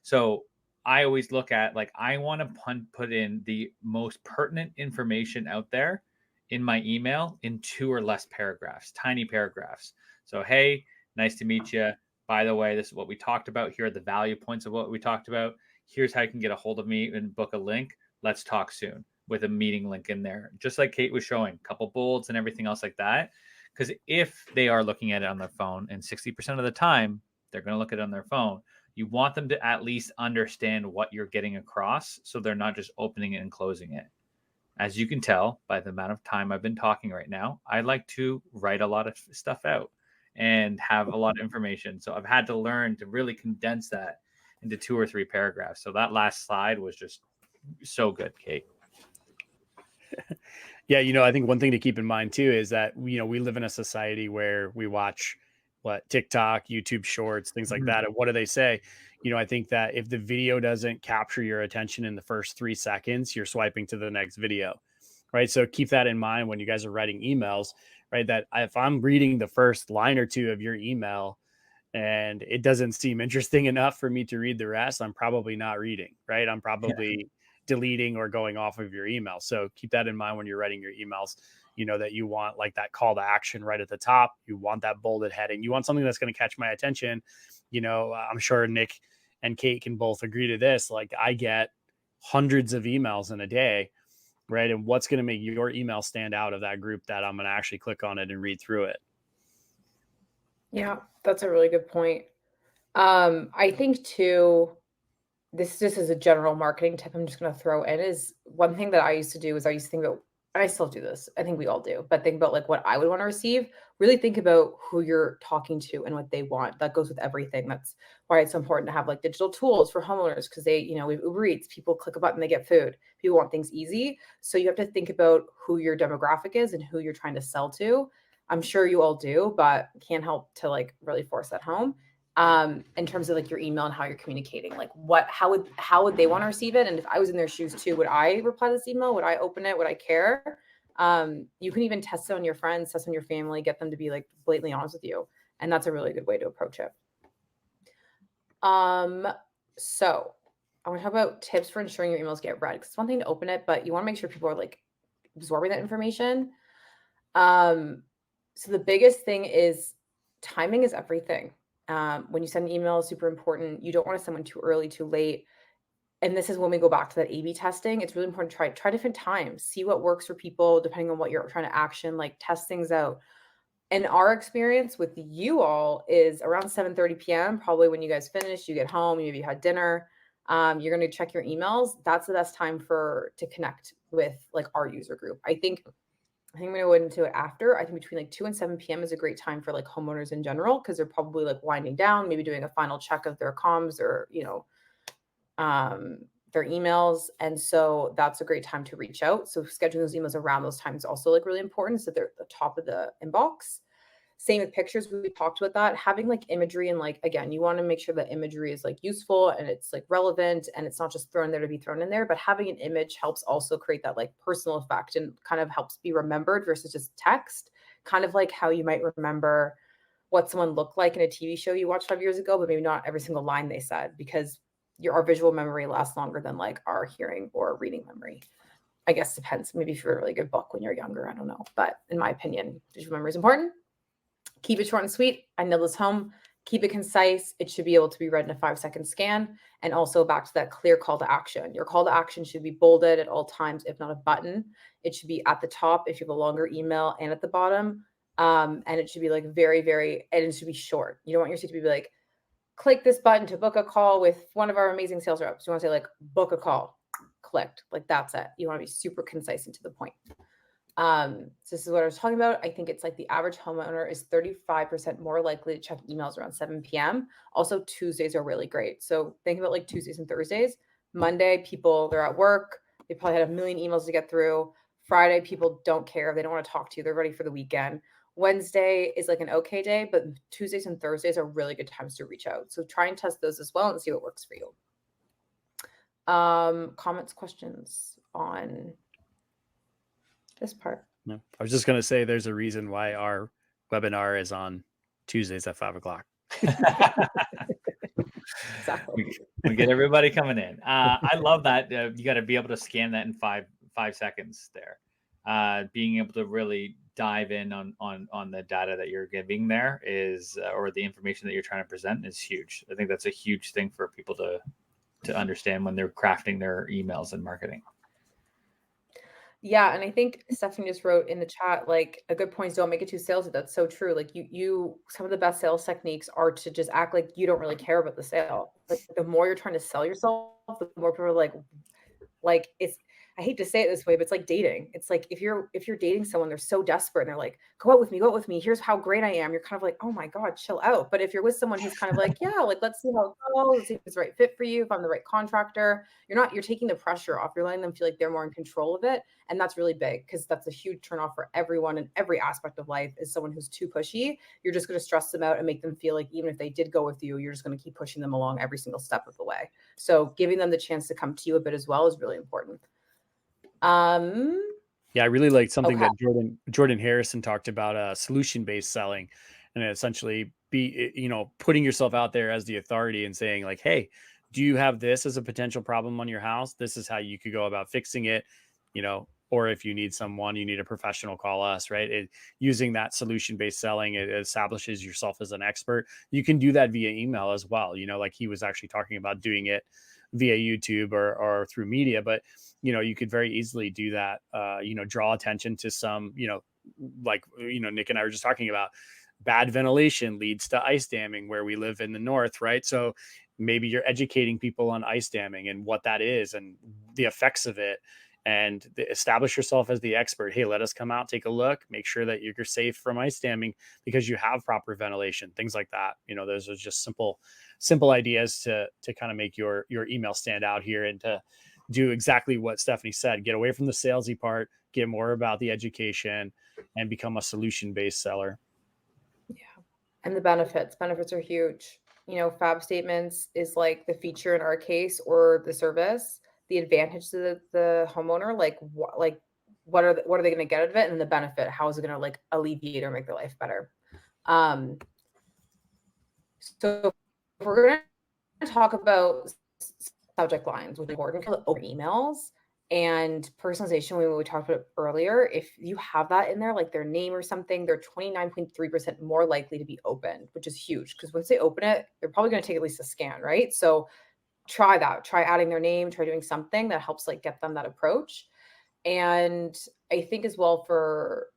Speaker 3: So I always look at like I want to put in the most pertinent information out there in my email in 2 or less paragraphs, tiny paragraphs. So hey, nice to meet you. By the way, this is what we talked about. Here are the value points of what we talked about. Here's how you can get a hold of me and book a link. Let's talk soon, with a meeting link in there, just like Kate was showing, a couple bolds and everything else like that. Because if they are looking at it on their phone, and 60% of the time they're going to look at it on their phone, you want them to at least understand what you're getting across so they're not just opening it and closing it. As you can tell by the amount of time I've been talking right now, I like to write a lot of stuff out and have a lot of information. So I've had to learn to really condense that into 2 or 3 paragraphs. So that last slide was just so good, Kate.
Speaker 1: Yeah, I think one thing to keep in mind too is that we live in a society where we watch TikTok, YouTube Shorts, things like that. And what do they say? I think that if the video doesn't capture your attention in the first 3 seconds, you're swiping to the next video, right? So keep that in mind when you guys are writing emails, right? That if I'm reading the first line or two of your email and it doesn't seem interesting enough for me to read the rest, I'm probably not reading, right? I'm probably deleting or going off of your email. So keep that in mind when you're writing your emails, that you want like that call to action right at the top. You want that bolded heading. You want something that's going to catch my attention. I'm sure Nick and Kate can both agree to this. Like I get hundreds of emails in a day, right? And what's going to make your email stand out of that group that I'm going to actually click on it and read through it?
Speaker 2: Yeah, that's a really good point. I think too, this just is a general marketing tip I'm just going to throw in is one thing that I used to do is I used to think about, and I still do this. I think we all do, but think about like what I would want to receive. Really think about who you're talking to and what they want. That goes with everything. That's why it's so important to have like digital tools for homeowners because we have Uber Eats, people click a button, they get food. People want things easy. So you have to think about who your demographic is and who you're trying to sell to. I'm sure you all do, but can't help to like really force that home in terms of like your email and how you're communicating, like how would they want to receive it? And if I was in their shoes too, would I reply to this email? Would I open it? Would I care? You can even test it on your friends, test on your family, get them to be like blatantly honest with you. And that's a really good way to approach it. So I want to talk about tips for ensuring your emails get read. Because it's one thing to open it, but you want to make sure people are like absorbing that information. So the biggest thing is timing is everything. When you send an email, is super important. You don't want to send one too early, too late. And this is when we go back to that A/B testing. It's really important to try different times, see what works for people, depending on what you're trying to action, like test things out. And our experience with you all is around 7:30 p.m., probably when you guys finish, you get home, maybe you had dinner. you're going to check your emails. That's the best time to connect with like our user group. I think I'm going to go into it after. I think between like 2 and 7 p.m. is a great time for like homeowners in general, because they're probably like winding down, maybe doing a final check of their comms or, their emails. And so that's a great time to reach out. So scheduling those emails around those times is also like really important, so they're at the top of the inbox. Same with pictures. We talked about that. Having like imagery, and like, again, you want to make sure that imagery is like useful and it's like relevant and it's not just thrown there to be thrown in there, but having an image helps also create that like personal effect and kind of helps be remembered versus just text. Kind of like how you might remember what someone looked like in a TV show you watched 5 years ago, but maybe not every single line they said, because our visual memory lasts longer than like our hearing or reading memory. I guess depends. Maybe if you're a really good book when you're younger, I don't know. But in my opinion, visual memory is important. Keep it short and sweet. I nailed this home. Keep it concise. It should be able to be read in a 5-second scan. And also back to that clear call to action. Your call to action should be bolded at all times, if not a button. It should be at the top if you have a longer email, and at the bottom. And it should be like very, very, and it should be short. You don't want your site to be like, click this button to book a call with one of our amazing sales reps. You want to say like, book a call, clicked. Like, that's it. You want to be super concise and to the point. So this is what I was talking about. I think it's like the average homeowner is 35% more likely to check emails around 7 p.m. Also, Tuesdays are really great. So think about like Tuesdays and Thursdays. Monday, people, they're at work. They probably had a million emails to get through. Friday, people don't care. They don't want to talk to you. They're ready for the weekend. Wednesday is like an okay day, but Tuesdays and Thursdays are really good times to reach out. So try and test those as well and see what works for you. Comments, questions on this part?
Speaker 1: No, I was just going to say there's a reason why our webinar is on Tuesdays at 5:00.
Speaker 2: Exactly.
Speaker 3: We get everybody coming in. I love that. You got to be able to scan that in five seconds there. Being able to really dive in on the data that you're giving there is, or the information that you're trying to present is huge. I think that's a huge thing for people to understand when they're crafting their emails and marketing.
Speaker 2: Yeah, and I think Stephanie just wrote in the chat, like, a good point is don't make it too salesy. That's so true. Like, you some of the best sales techniques are to just act like you don't really care about the sale. Like, the more you're trying to sell yourself, the more people are like it's, I hate to say it this way, but it's like dating. It's like if you're dating someone, they're so desperate and they're like, go out with me, go out with me. Here's how great I am. You're kind of like, oh my God, chill out. But if you're with someone who's kind of like, yeah, like, let's see how it goes, let's see if it's the right fit for you, if I'm the right contractor, you're taking the pressure off. You're letting them feel like they're more in control of it. And that's really big, because that's a huge turnoff for everyone in every aspect of life. Is someone who's too pushy. You're just going to stress them out and make them feel like even if they did go with you, you're just going to keep pushing them along every single step of the way. So giving them the chance to come to you a bit as well is really important.
Speaker 1: Yeah, I really liked something
Speaker 2: Okay.
Speaker 1: that Jordan Harrison talked about, solution-based selling, and essentially putting yourself out there as the authority and saying like, hey, do you have this as a potential problem on your house? This is how you could go about fixing it, or if you need someone, you need a professional, call us, right? Using that solution-based selling, it establishes yourself as an expert. You can do that via email as well. Like he was actually talking about doing it via YouTube or through media, but you could very easily do that, draw attention to some, like, Nick and I were just talking about, bad ventilation leads to ice damming where we live in the north, right? So maybe you're educating people on ice damming and what that is and the effects of it, and establish yourself as the expert. Hey, let us come out, take a look, make sure that you're safe from ice damming because you have proper ventilation, things like that. Those are just simple ideas to kind of make your email stand out here, and to do exactly what Stephanie said. Get away from the salesy part, get more about the education, and become a solution-based seller.
Speaker 2: Yeah. And the benefits are huge. Fab statements is like the feature in our case, or the service, the advantage to the homeowner, like what are they going to get out of it, and then the benefit, how is it going to like alleviate or make their life better. So if we're going to talk about subject lines, which is important, over emails and personalization, we talked about it earlier. If you have that in there, like their name or something, they're 29.3% more likely to be opened, which is huge, because once they open it, they're probably going to take at least a scan, right? So try that. Try adding their name, try doing something that helps like get them that approach. And I think as well,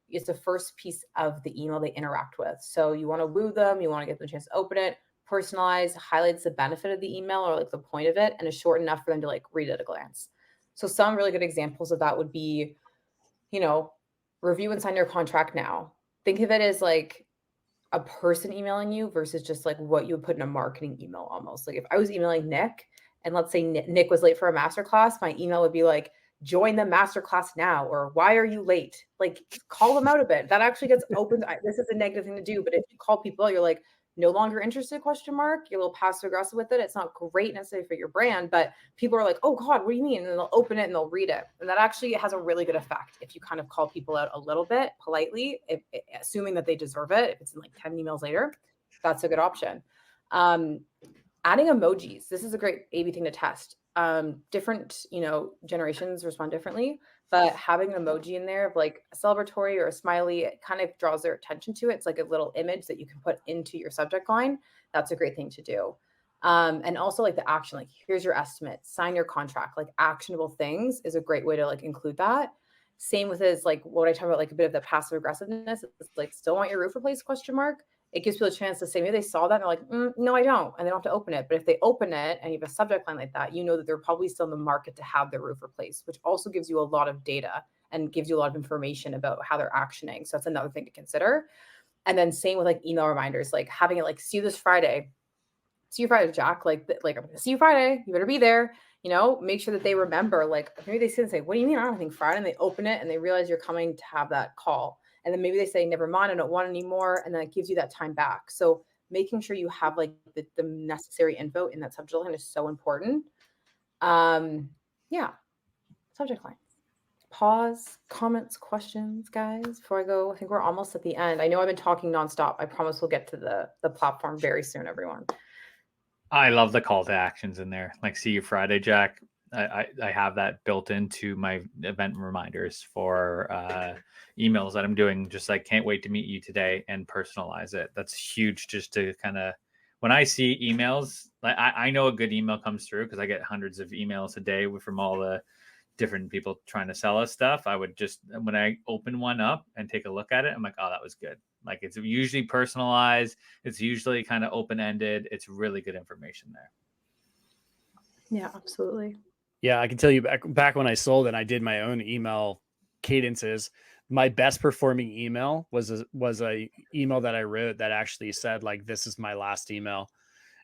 Speaker 2: it's the first piece of the email they interact with. So you want to woo them, you want to get them a chance to open it. personalized, highlights the benefit of the email or like the point of it, and is short enough for them to like read at a glance. So some really good examples of that would be, you know, review and sign your contract now. Think of it as like a person emailing you versus just like what you would put in a marketing email almost. Like if I was emailing Nick and let's say Nick was late for a masterclass, my email would be like, join the masterclass now, or why are you late? Like call them out a bit. That actually gets opened. This is a negative thing to do, but if you call people out, you're like, no longer interested, question mark, you're a little passive aggressive with it. It's not great necessarily for your brand, but people are like, oh God, what do you mean? And they'll open it and they'll read it. And that actually has a really good effect if you kind of call people out a little bit politely, assuming that they deserve it. If it's in like 10 emails later, that's a good option. Adding emojis. This is a great A/B thing to test. Different, generations respond differently, but having an emoji in there of like a celebratory or a smiley, it kind of draws their attention to it. It's like a little image that you can put into your subject line. That's a great thing to do. And also like the action, like here's your estimate, sign your contract, like actionable things is a great way to like include that. Same with is like what I talk about, like a bit of the passive aggressiveness. It's like still want your roof replaced, question mark. It gives people a chance to say, maybe they saw that and they're like, no, I don't. And they don't have to open it. But if they open it and you have a subject line like that, you know that they're probably still in the market to have their roof replaced, which also gives you a lot of data and gives you a lot of information about how they're actioning. So that's another thing to consider. And then same with like email reminders, like having it like, see you this Friday. See you Friday, Jack. Like I'm going to see you Friday. You better be there. Make sure that they remember, like maybe they sit and say, what do you mean? I don't think Friday. And they open it and they realize you're coming to have that call. And then maybe they say, never mind, I don't want anymore. And then it gives you that time back. So making sure you have like the necessary info in that subject line is so important. Yeah. Subject line. Pause, comments, questions, guys, before I go. I think we're almost at the end. I know I've been talking nonstop. I promise we'll get to the platform very soon, everyone.
Speaker 3: I love the call to actions in there. Like, see you Friday, Jack. I have that built into my event reminders for emails that I'm doing. Just like, can't wait to meet you today, and personalize it. That's huge. Just to kind of, when I see emails, like I know a good email comes through because I get hundreds of emails a day from all the different people trying to sell us stuff. I would just, when I open one up and take a look at it, I'm like, oh, that was good. Like it's usually personalized. It's usually kind of open-ended. It's really good information there.
Speaker 2: Yeah, absolutely.
Speaker 1: Yeah, I can tell you back when I sold and I did my own email cadences, my best performing email was a email that I wrote that actually said like, this is my last email.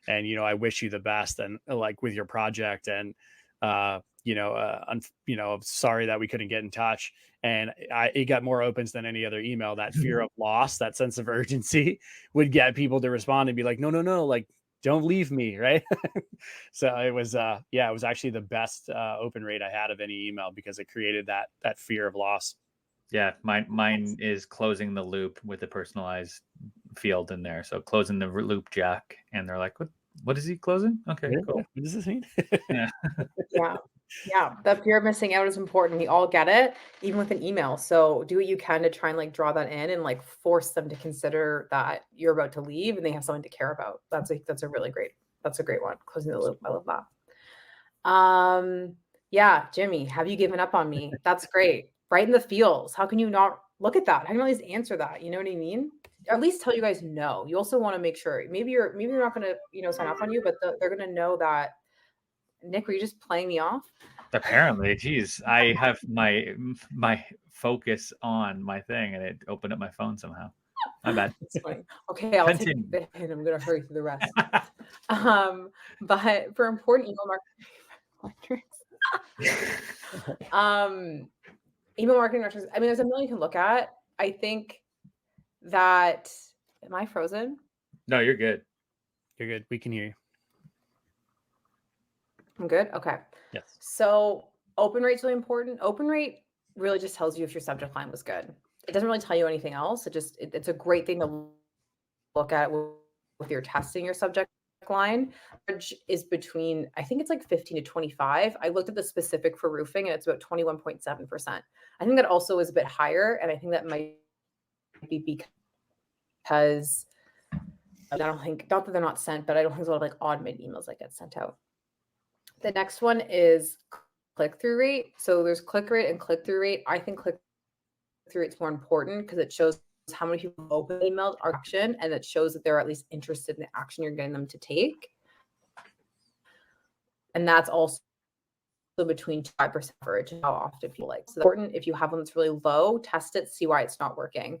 Speaker 1: And, I wish you the best and like with your project and, sorry that we couldn't get in touch. And it got more opens than any other email. That fear of loss, that sense of urgency would get people to respond and be like, no, like, don't leave me. Right. So it was, it was actually the best open rate I had of any email because it created that fear of loss.
Speaker 3: Yeah. Mine is closing the loop with a personalized field in there. So closing the loop, Jack. And they're like, what is he closing? Okay, cool.
Speaker 1: What does this mean?
Speaker 2: Yeah. Yeah. The fear of missing out is important. We all get it, even with an email. So do what you can to try and like draw that in and like force them to consider that you're about to leave and they have something to care about. That's a great one. Closing the loop. I love that. Yeah, Jimmy, have you given up on me? That's great. Right in the feels. How can you not look at that? How can you at least answer that? You know what I mean? Or at least tell you guys no. You also want to make sure maybe you're not going to, sign off on you, but they're going to know that. Nick, were you just playing me off?
Speaker 3: Apparently, geez, I have my focus on my thing, and it opened up my phone somehow. My bad.
Speaker 2: It's funny. Okay, I'll take the hint. I'm going to hurry through the rest. But for important email marketing, email marketing directors. I mean, there's a million you can look at. I think that. Am I frozen?
Speaker 3: No, you're good.
Speaker 1: You're good. We can hear you.
Speaker 2: I'm good. Okay.
Speaker 1: Yes.
Speaker 2: So open rate's really important. Open rate really just tells you if your subject line was good. It doesn't really tell you anything else. It's a great thing to look at with your testing your subject line. Which is between, I think it's like 15 to 25. I looked at the specific for roofing and it's about 21.7%. I think that also is a bit higher. And I think that might be because I don't think, not that they're not sent, but I don't think there's a lot of like odd mid emails that get sent out. The next one is click-through rate. So there's click rate and click-through rate. I think click-through rate's more important because it shows how many people open emails are action, and it shows that they're at least interested in the action you're getting them to take. And that's also between 5% average and how often people like. So important, if you have one that's really low, test it, see why it's not working.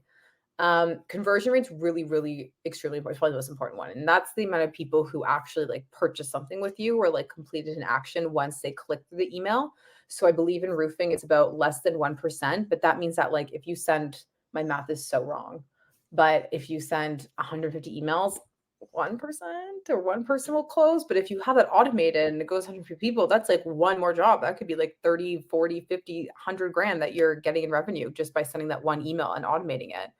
Speaker 2: Conversion rate's really extremely important. It's probably the most important one. And that's the amount of people who actually like purchase something with you or like completed an action once they click through the email. So I believe in roofing, it's about less than 1%, but that means that like if you send, my math is so wrong, but if you send 150 emails, 1% or one person will close. But if you have it automated and it goes 150 people, that's like one more job. That could be like 30, 40, 50, 100 grand that you're getting in revenue just by sending that one email and automating it.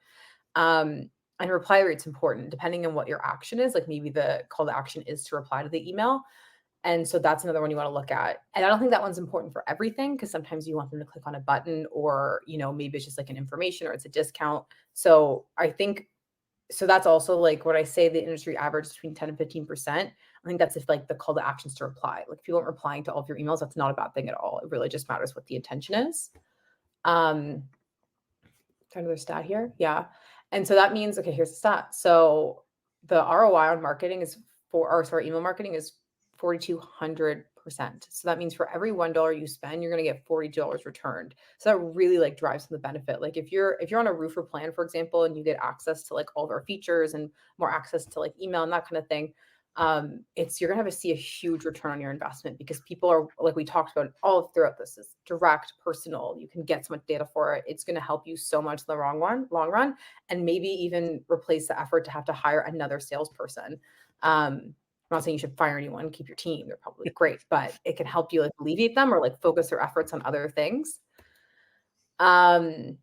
Speaker 2: And reply rate's important depending on what your action is. Like maybe the call to action is to reply to the email. And so that's another one you want to look at. And I don't think that one's important for everything because sometimes you want them to click on a button or, maybe it's just like an information or it's a discount. So I think, so that's also like what I say, the industry average is between 10 and 15%. I think that's if like the call to actions to reply. Like if you aren't replying to all of your emails, that's not a bad thing at all. It really just matters what the intention is. Kind of their stat here. Yeah. And so that means, okay, here's the stat. So the ROI on marketing is email marketing is 4,200%. So that means for every $1 you spend, you're going to get $42 returned. So that really like drives the benefit. Like if you're on a Roofr plan, for example, and you get access to like all of our features and more access to like email and that kind of thing, you're gonna see a huge return on your investment because people are, like we talked about all throughout this, is direct, personal. You can get so much data for it. It's gonna help you so much in the long run, and maybe even replace the effort to have to hire another salesperson. I'm not saying you should fire anyone, keep your team. They're probably great, but it can help you like alleviate them or like focus their efforts on other things. So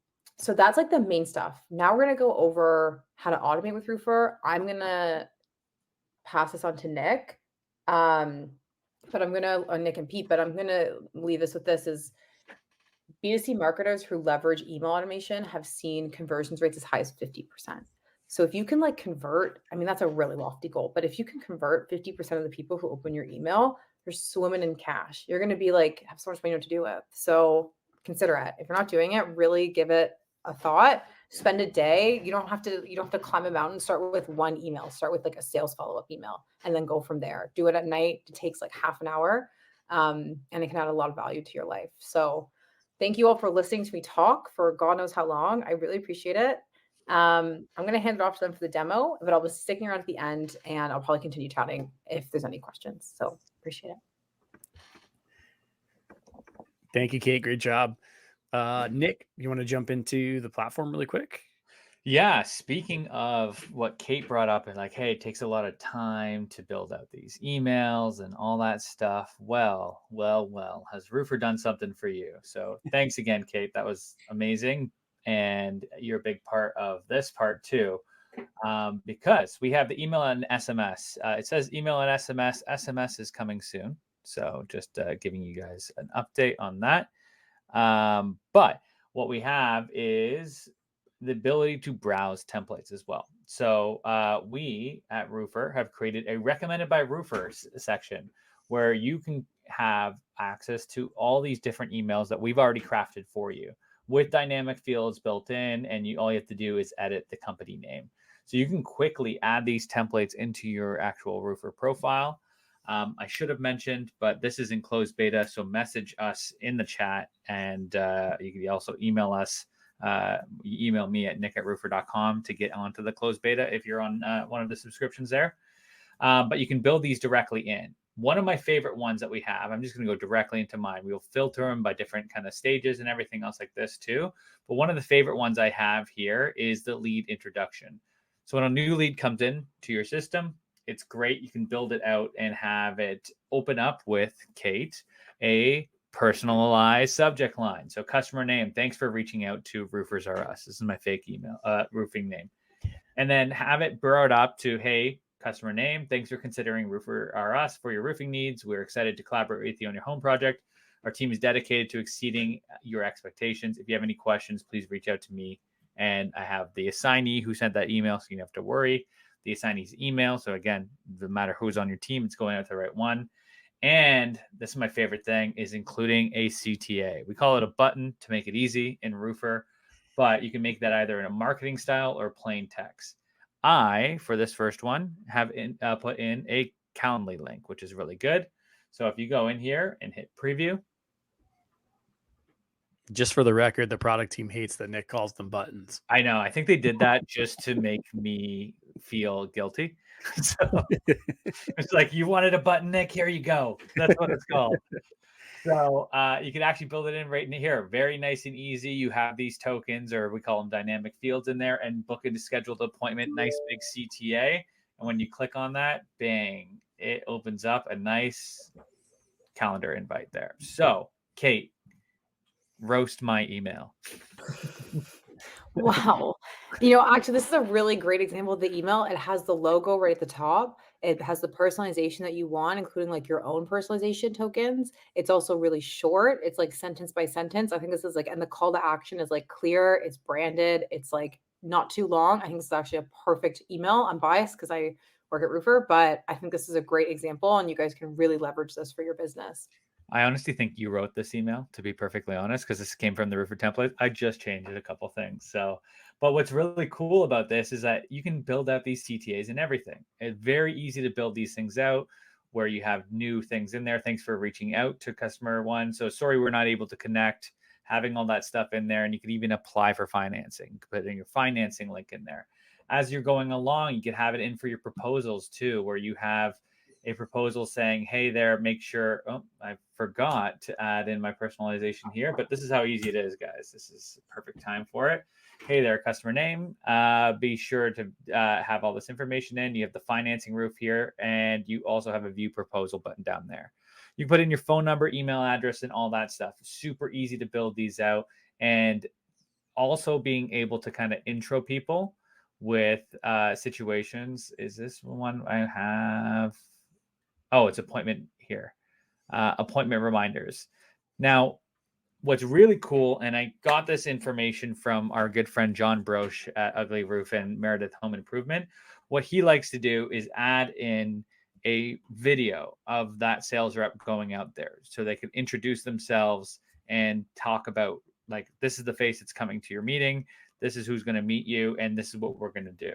Speaker 2: that's like the main stuff. Now we're gonna go over how to automate with Roofr. I'm gonna pass this on to Nick. But I'm gonna Nick and Pete, but I'm gonna leave this with this is B2C marketers who leverage email automation have seen conversions rates as high as 50%. So if you can like convert, I mean, that's a really lofty goal, but if you can convert 50% of the people who open your email, you're swimming in cash. You're going to be like, have so much money to do with. So consider it. If you're not doing it, really give it a thought. Spend a day. You don't have to climb a mountain. Start with one email. Start with like a sales follow-up email and then go from there. Do it at night. It takes like half an hour. And it can add a lot of value to your life. So thank you all for listening to me talk for God knows how long. I really appreciate it. I'm going to hand it off to them for the demo, but I'll be sticking around at the end and I'll probably continue chatting if there's any questions. So appreciate it.
Speaker 1: Thank you, Kate. Great job. Nick, you want to jump into the platform really quick?
Speaker 3: Yeah, speaking of what Kate brought up and like, hey, it takes a lot of time to build out these emails and all that stuff. Well, has Roofr done something for you? So thanks again, Kate. That was amazing. And you're a big part of this part too, because we have the email and SMS. It says email and SMS. SMS is coming soon. So just giving you guys an update on that. But what we have is the ability to browse templates as well. So we at Roofr have created a recommended by roofers section where you can have access to all these different emails that we've already crafted for you with dynamic fields built in, and all you have to do is edit the company name. So you can quickly add these templates into your actual Roofr profile. I should have mentioned, but this is in closed beta, so message us in the chat, and you can also email us. You email me at nick@roofr.com to get onto the closed beta if you're on one of the subscriptions there. But you can build these directly in. One of my favorite ones that we have, I'm just going to go directly into mine. We'll filter them by different kind of stages and everything else like this too. But one of the favorite ones I have here is the lead introduction. So when a new lead comes in to your system, it's great. You can build it out and have it open up with Kate, a personalized subject line. So customer name, thanks for reaching out to Roofers R Us. This is my fake email, roofing name. And then have it brought up to, hey, customer name, thanks for considering Roofr R Us for your roofing needs. We're excited to collaborate with you on your home project. Our team is dedicated to exceeding your expectations. If you have any questions, please reach out to me. And I have the assignee who sent that email, so you don't have to worry. The assignee's email. So again, no matter who's on your team, it's going out to the right one. And this is my favorite thing, is including a CTA. We call it a button to make it easy in Roofr. but you can make that either in a marketing style or plain text. I, for this first one, have put in a Calendly link, which is really good. So if you go in here and hit preview,
Speaker 1: Just for the record, the product team hates that Nick calls them buttons.
Speaker 3: I know, I think they did that just to make me feel guilty. So it's like, you wanted a button, Nick, here you go. That's what it's called. So you can actually build it in right in here. Very nice and easy. You have these tokens, or we call them dynamic fields, in there, and book a scheduled appointment. Nice big CTA. And when you click on that, bang, it opens up a nice calendar invite there. So, Kate, roast my email.
Speaker 2: Wow. Actually, this is a really great example of the email. It has the logo right at the top. It has the personalization that you want, including like your own personalization tokens. It's also really short. It's like sentence by sentence. I think this is like, and the call to action is like clear. It's branded. It's like not too long. I think this is actually a perfect email. I'm biased because I work at Roofr, but I think this is a great example and you guys can really leverage this for your business.
Speaker 3: I honestly think you wrote this email, to be perfectly honest, because this came from the Roofr template. I just changed it a couple things. So, but what's really cool about this is that you can build out these CTAs and everything. It's very easy to build these things out where you have new things in there. Thanks for reaching out to customer one. So sorry, we're not able to connect, having all that stuff in there. And you can even apply for financing, putting your financing link in there. As you're going along, you could have it in for your proposals too, where you have a proposal saying, hey there, make sure, oh, I forgot to add in my personalization here, but this is how easy it is, guys. This is a perfect time for it. Hey there, customer name. Be sure to have all this information in. You have the financing roof here, and you also have a view proposal button down there. You put in your phone number, email address, and all that stuff. Super easy to build these out. And also being able to kind of intro people with situations. Is this one I have? Oh, it's appointment here. Appointment reminders. Now, what's really cool, and I got this information from our good friend John Broche at Ugly Roof and Meredith Home Improvement. What he likes to do is add in a video of that sales rep going out there so they can introduce themselves and talk about, like, this is the face that's coming to your meeting, this is who's going to meet you, and this is what we're going to do.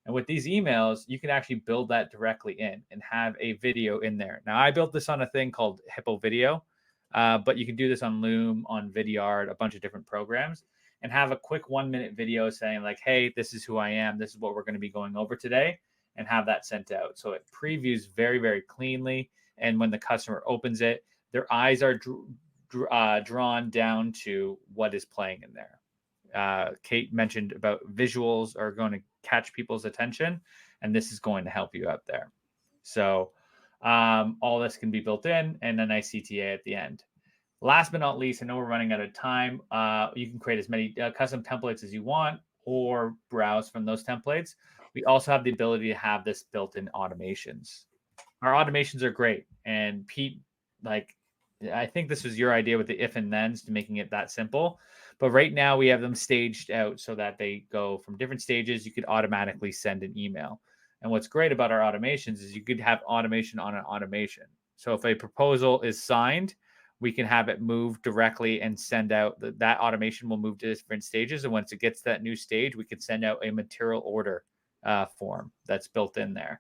Speaker 3: And with these emails, you can actually build that directly in and have a video in there. Now, I built this on a thing called Hippo Video, but you can do this on Loom, on Vidyard, a bunch of different programs, and have a quick 1-minute video saying like, hey, this is who I am. This is what we're going to be going over today, and have that sent out. So it previews very, very cleanly. And when the customer opens it, their eyes are drawn down to what is playing in there. Kate mentioned about visuals are going to catch people's attention, and this is going to help you out there. So all this can be built in, and a nice CTA at the end. Last but not least, I know we're running out of time. You can create as many custom templates as you want or browse from those templates. We also have the ability to have this built in automations. Our automations are great. And Pete, like, I think this was your idea with the if and thens to making it that simple. But right now we have them staged out so that they go from different stages. You could automatically send an email. And what's great about our automations is you could have automation on an automation. So if a proposal is signed, we can have it move directly and send out that automation will move to different stages. And once it gets to that new stage, we can send out a material order form that's built in there.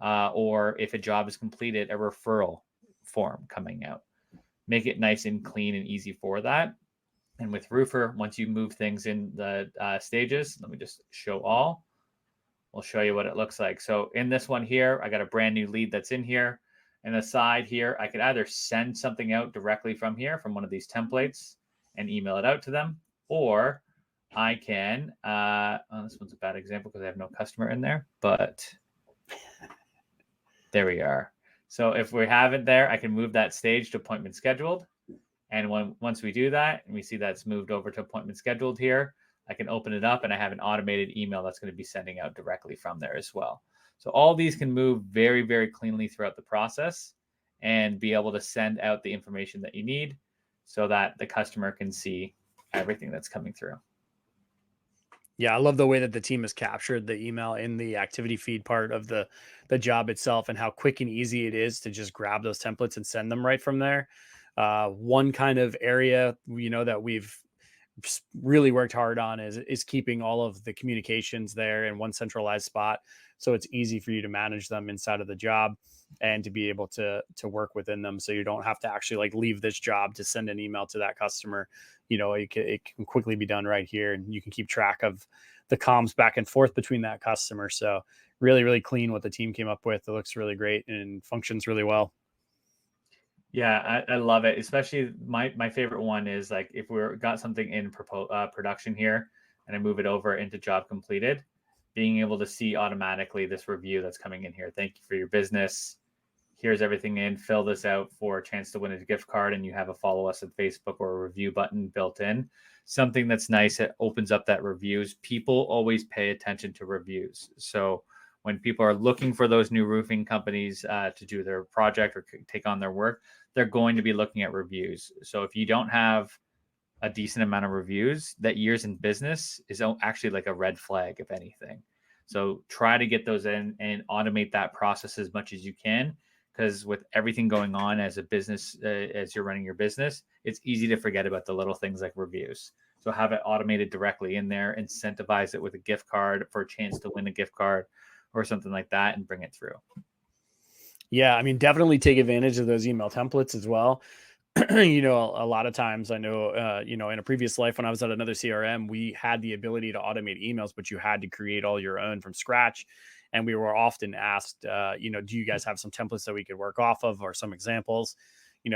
Speaker 3: Or if a job is completed, a referral form coming out. Make it nice and clean and easy for that. And with Roofr, once you move things in the stages, let me just show all. We'll show you what it looks like. So in this one here, I got a brand new lead that's in here. And the side here, I could either send something out directly from here, from one of these templates, and email it out to them, or I can, this one's a bad example because I have no customer in there, but there we are. So if we have it there, I can move that stage to appointment scheduled. And once we do that, and we see that's moved over to appointment scheduled here, I can open it up and I have an automated email that's going to be sending out directly from there as well. So all these can move very, very cleanly throughout the process and be able to send out the information that you need so that the customer can see everything that's coming through.
Speaker 1: Yeah, I love the way that the team has captured the email in the activity feed part of the job itself, and how quick and easy it is to just grab those templates and send them right from there. One kind of area, that we've really worked hard on is keeping all of the communications there in one centralized spot, so it's easy for you to manage them inside of the job and to be able to work within them, so you don't have to actually like leave this job to send an email to that customer. It can quickly be done right here, and you can keep track of the comms back and forth between that customer. So really, really clean what the team came up with. It looks really great and functions really well.
Speaker 3: Yeah, I love it. Especially my favorite one is like if we're got something in production here and I move it over into job completed, being able to see automatically this review that's coming in here. Thank you for your business. Here's everything in. Fill this out for a chance to win a gift card, and you have a follow us on Facebook or a review button built in. Something that's nice. It opens up that reviews. People always pay attention to reviews. So when people are looking for those new roofing companies to do their project or take on their work, they're going to be looking at reviews. So if you don't have a decent amount of reviews, that years in business is actually like a red flag, if anything. So try to get those in and automate that process as much as you can, because with everything going on as a business, as you're running your business, it's easy to forget about the little things like reviews. So have it automated directly in there, incentivize it with a gift card for a chance to win a gift card or something like that, and bring it through.
Speaker 1: Yeah, I mean, definitely take advantage of those email templates as well. A lot of times I know, in a previous life when I was at another CRM, we had the ability to automate emails, but you had to create all your own from scratch. And we were often asked, do you guys have some templates that we could work off of or some examples?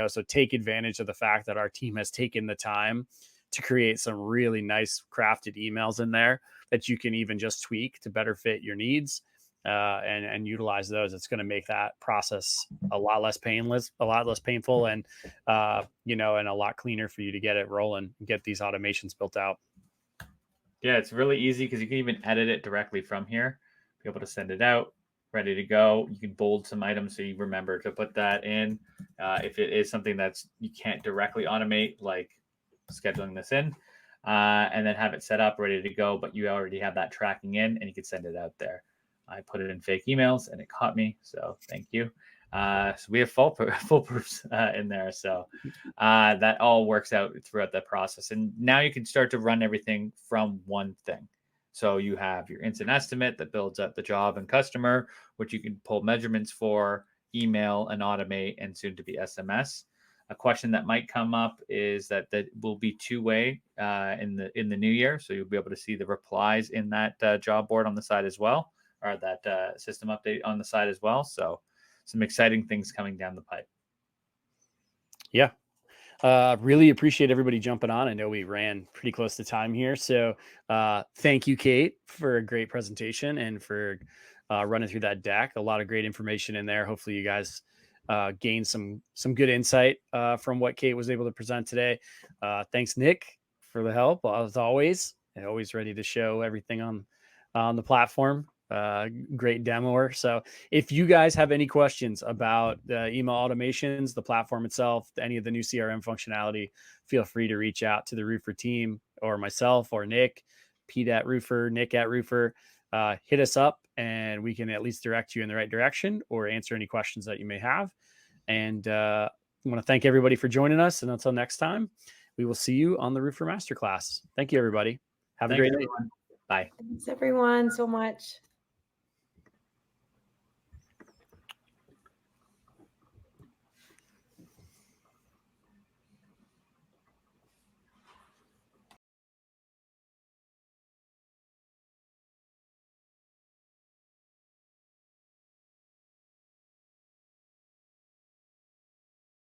Speaker 1: So take advantage of the fact that our team has taken the time to create some really nice crafted emails in there that you can even just tweak to better fit your needs. And utilize those. It's going to make that process a lot less painful, and and a lot cleaner for you to get it rolling, get these automations built out.
Speaker 3: Yeah, it's really easy because you can even edit it directly from here, be able to send it out, ready to go. You can bold some items so you remember to put that in. If it is something that's you can't directly automate, like scheduling this in, and then have it set up, ready to go, but you already have that tracking in and you can send it out there. I put it in fake emails and it caught me. So thank you. So we have foolproofs in there. So that all works out throughout that process. And now you can start to run everything from one thing. So you have your instant estimate that builds up the job and customer, which you can pull measurements for, email and automate, and soon to be SMS. A question that might come up is that will be two-way in the new year. So you'll be able to see the replies in that job board on the side as well, or that system update on the side as well. So some exciting things coming down the pipe.
Speaker 1: Yeah. Really appreciate everybody jumping on. I know we ran pretty close to time here. So thank you, Kate, for a great presentation and for running through that deck. A lot of great information in there. Hopefully you guys gained some good insight from what Kate was able to present today. Thanks, Nick, for the help, as always. Always ready to show everything on the platform. Great demoer. So if you guys have any questions about the email automations, the platform itself, any of the new CRM functionality, feel free to reach out to the Roofr team or myself or Nick, Pete at Roofr, Nick at Roofr. Hit us up and we can at least direct you in the right direction or answer any questions that you may have. And I want to thank everybody for joining us. And until next time, we will see you on the Roofr Masterclass. Thank you, everybody. Have a great night.
Speaker 3: Bye.
Speaker 2: Thanks everyone so much.